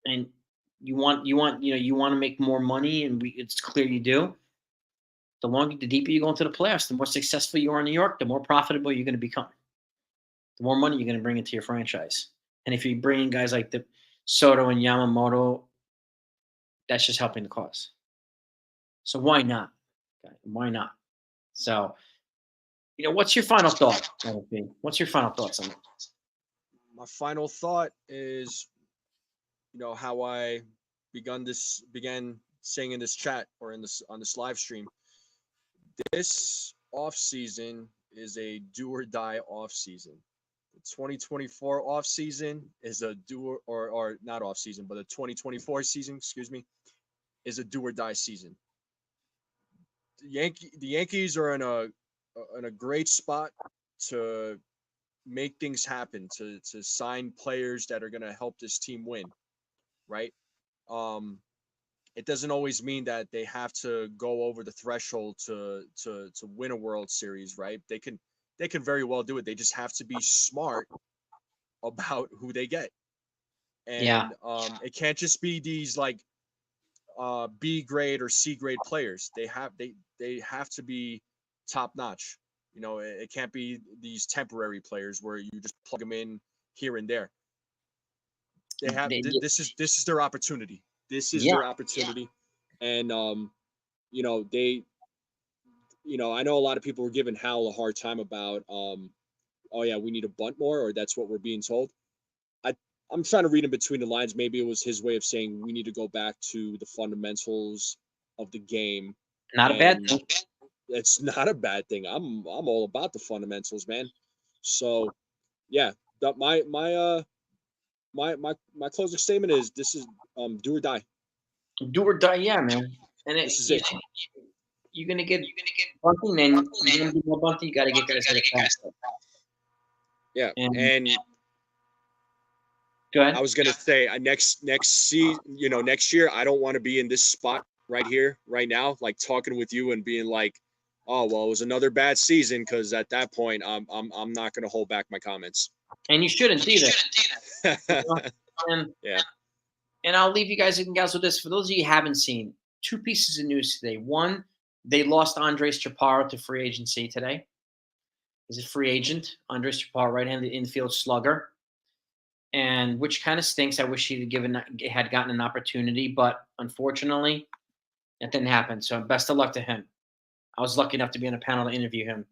And you want to make more money, and it's clear you do. The deeper you go into the playoffs, the more successful you are in New York, the more profitable you're going to become. The more money you're going to bring into your franchise. And if you bring in guys like the Soto and Yamamoto, that's just helping the cause. So why not? Okay, why not? So, what's your final thought, LP? What's your final thoughts on that? My final thought is, how I began saying in this chat or on this live stream. This offseason is a do or die offseason. The 2024 offseason is a do or not offseason, but the 2024 season, is a do or die season. The Yankees are in a great spot to make things happen, to sign players that are going to help this team win, right? It doesn't always mean that they have to go over the threshold to win a World Series, right? They can very well do it. They just have to be smart about who they get. And it can't just be these like B grade or C grade players. They have to be top notch. It can't be these temporary players where you just plug them in here and there. This is their opportunity. This is their opportunity. And I know a lot of people were giving Hal a hard time about we need to bunt more, or that's what we're being told. I'm trying to read in between the lines. Maybe it was his way of saying we need to go back to the fundamentals of the game. Not a bad thing. It's not a bad thing. I'm all about the fundamentals, man. So yeah, my closing statement is this is do or die. Do or die, yeah, man. And this is it. You're gonna get bunting, and you're gonna do more bunting. You gotta get guys that are faster. Yeah, and go ahead. I was gonna say next year I don't want to be in this spot right here, right now, like talking with you and being like, oh well, it was another bad season, because at that point I'm not gonna hold back my comments. And you shouldn't either. Yeah. And I'll leave you guys and gals with this. For those of you who haven't seen, 2 pieces of news today. One, they lost Andres Chaparro to free agency today. He's a free agent. Andres Chaparro, right-handed infield slugger, and which kind of stinks. I wish he'd had gotten an opportunity, but unfortunately, that didn't happen. So best of luck to him. I was lucky enough to be on a panel to interview him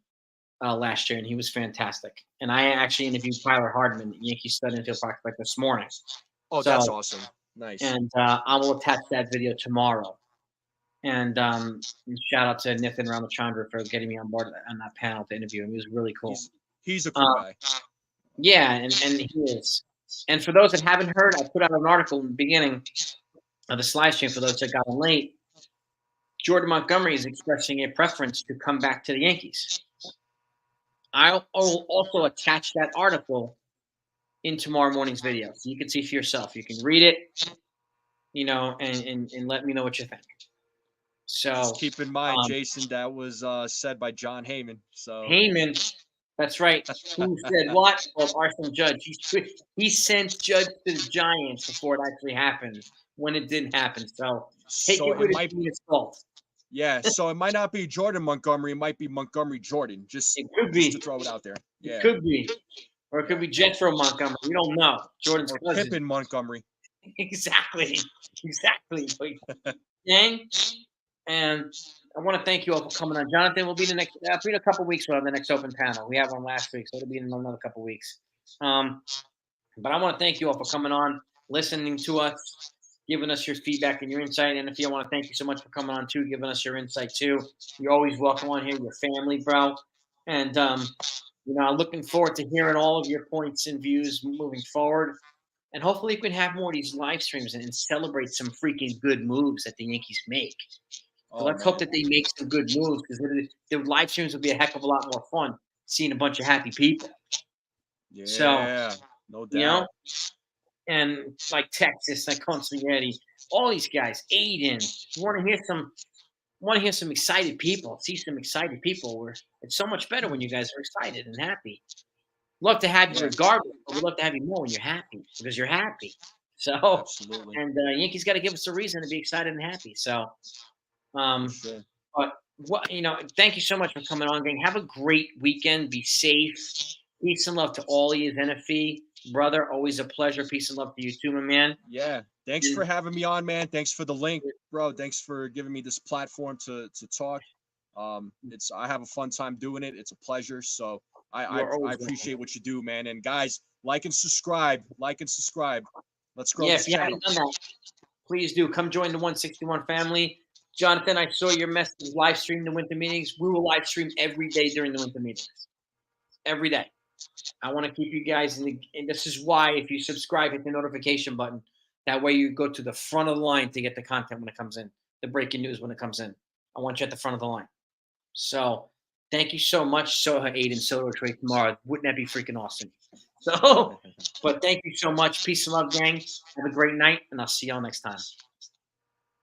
last year, and he was fantastic. And I actually interviewed Tyler Hardman, Yankee stud infield prospect, this morning. Oh, So, that's awesome. Nice. And I will attach that video tomorrow. And shout out to Nathan Ramachandra for getting me on board on that panel to interview him. He was really cool. He's a cool guy. Yeah, and he is. And for those that haven't heard, I put out an article in the beginning of this live stream for those that got in late. Jordan Montgomery is expressing a preference to come back to the Yankees. I'll also attach that article in tomorrow morning's video, so you can see for yourself. You can read it, and let me know what you think. So just keep in mind, Jason, that was said by John Heyman. So Heyman, that's right. Who said what? Well, Arson Judge. He sent Judge to the Giants before it actually happened. When it didn't happen, so take it with its fault. Yeah, so it might not be Jordan Montgomery. It might be Montgomery Jordan. It could be. Just to throw it out there. Yeah. It could be. Or it could be Jethro Montgomery. We don't know. Jordan's cousin. Pippin Montgomery. Exactly. Dang. And I want to thank you all for coming on. Jonathan will be the next. In a couple of weeks. We'll have the next open panel. We had one last week, so it'll be in another couple of weeks. But I want to thank you all for coming on, listening to us, giving us your feedback and your insight. And if you want to thank you so much for coming on too, giving us your insight too. You're always welcome on here. Your family, bro. And I'm looking forward to hearing all of your points and views moving forward. And hopefully we can have more of these live streams and celebrate some freaking good moves that the Yankees make. So let's hope that they make some good moves, because the live streams will be a heck of a lot more fun seeing a bunch of happy people. Yeah, so, no doubt. And like Texas, like Consigliere, all these guys, Aiden, you want to hear some excited people, see some excited people. Where it's so much better when you guys are excited and happy. Love to have you regardless, but we'd love to have you more when you're happy, because you're happy. So, absolutely. And Yankees got to give us a reason to be excited and happy. So, sure. But thank you so much for coming on, gang. Have a great weekend. Be safe. Peace and love to all of you, NFE. Brother, always a pleasure. Peace and love to you too, my man. Yeah. Thanks for having me on, man. Thanks for the link, bro. Thanks for giving me this platform to talk. I have a fun time doing it. It's a pleasure. So I appreciate what you do, man. And guys, like and subscribe. Let's grow this if you channel. haven't done that, please do. Come join the 161 family. Jonathan, I saw your message. Live stream the winter meetings. We will live stream every day during the winter meetings. Every day. I want to keep you guys and this is why, if you subscribe, hit the notification button. That way you go to the front of the line to get the content when it comes in, the breaking news when it comes in. I want you at the front of the line. So thank you so much, Soha, Aiden, Soto, Trey, tomorrow. Wouldn't that be freaking awesome? So, but thank you so much. Peace and love, gang. Have a great night, and I'll see y'all next time.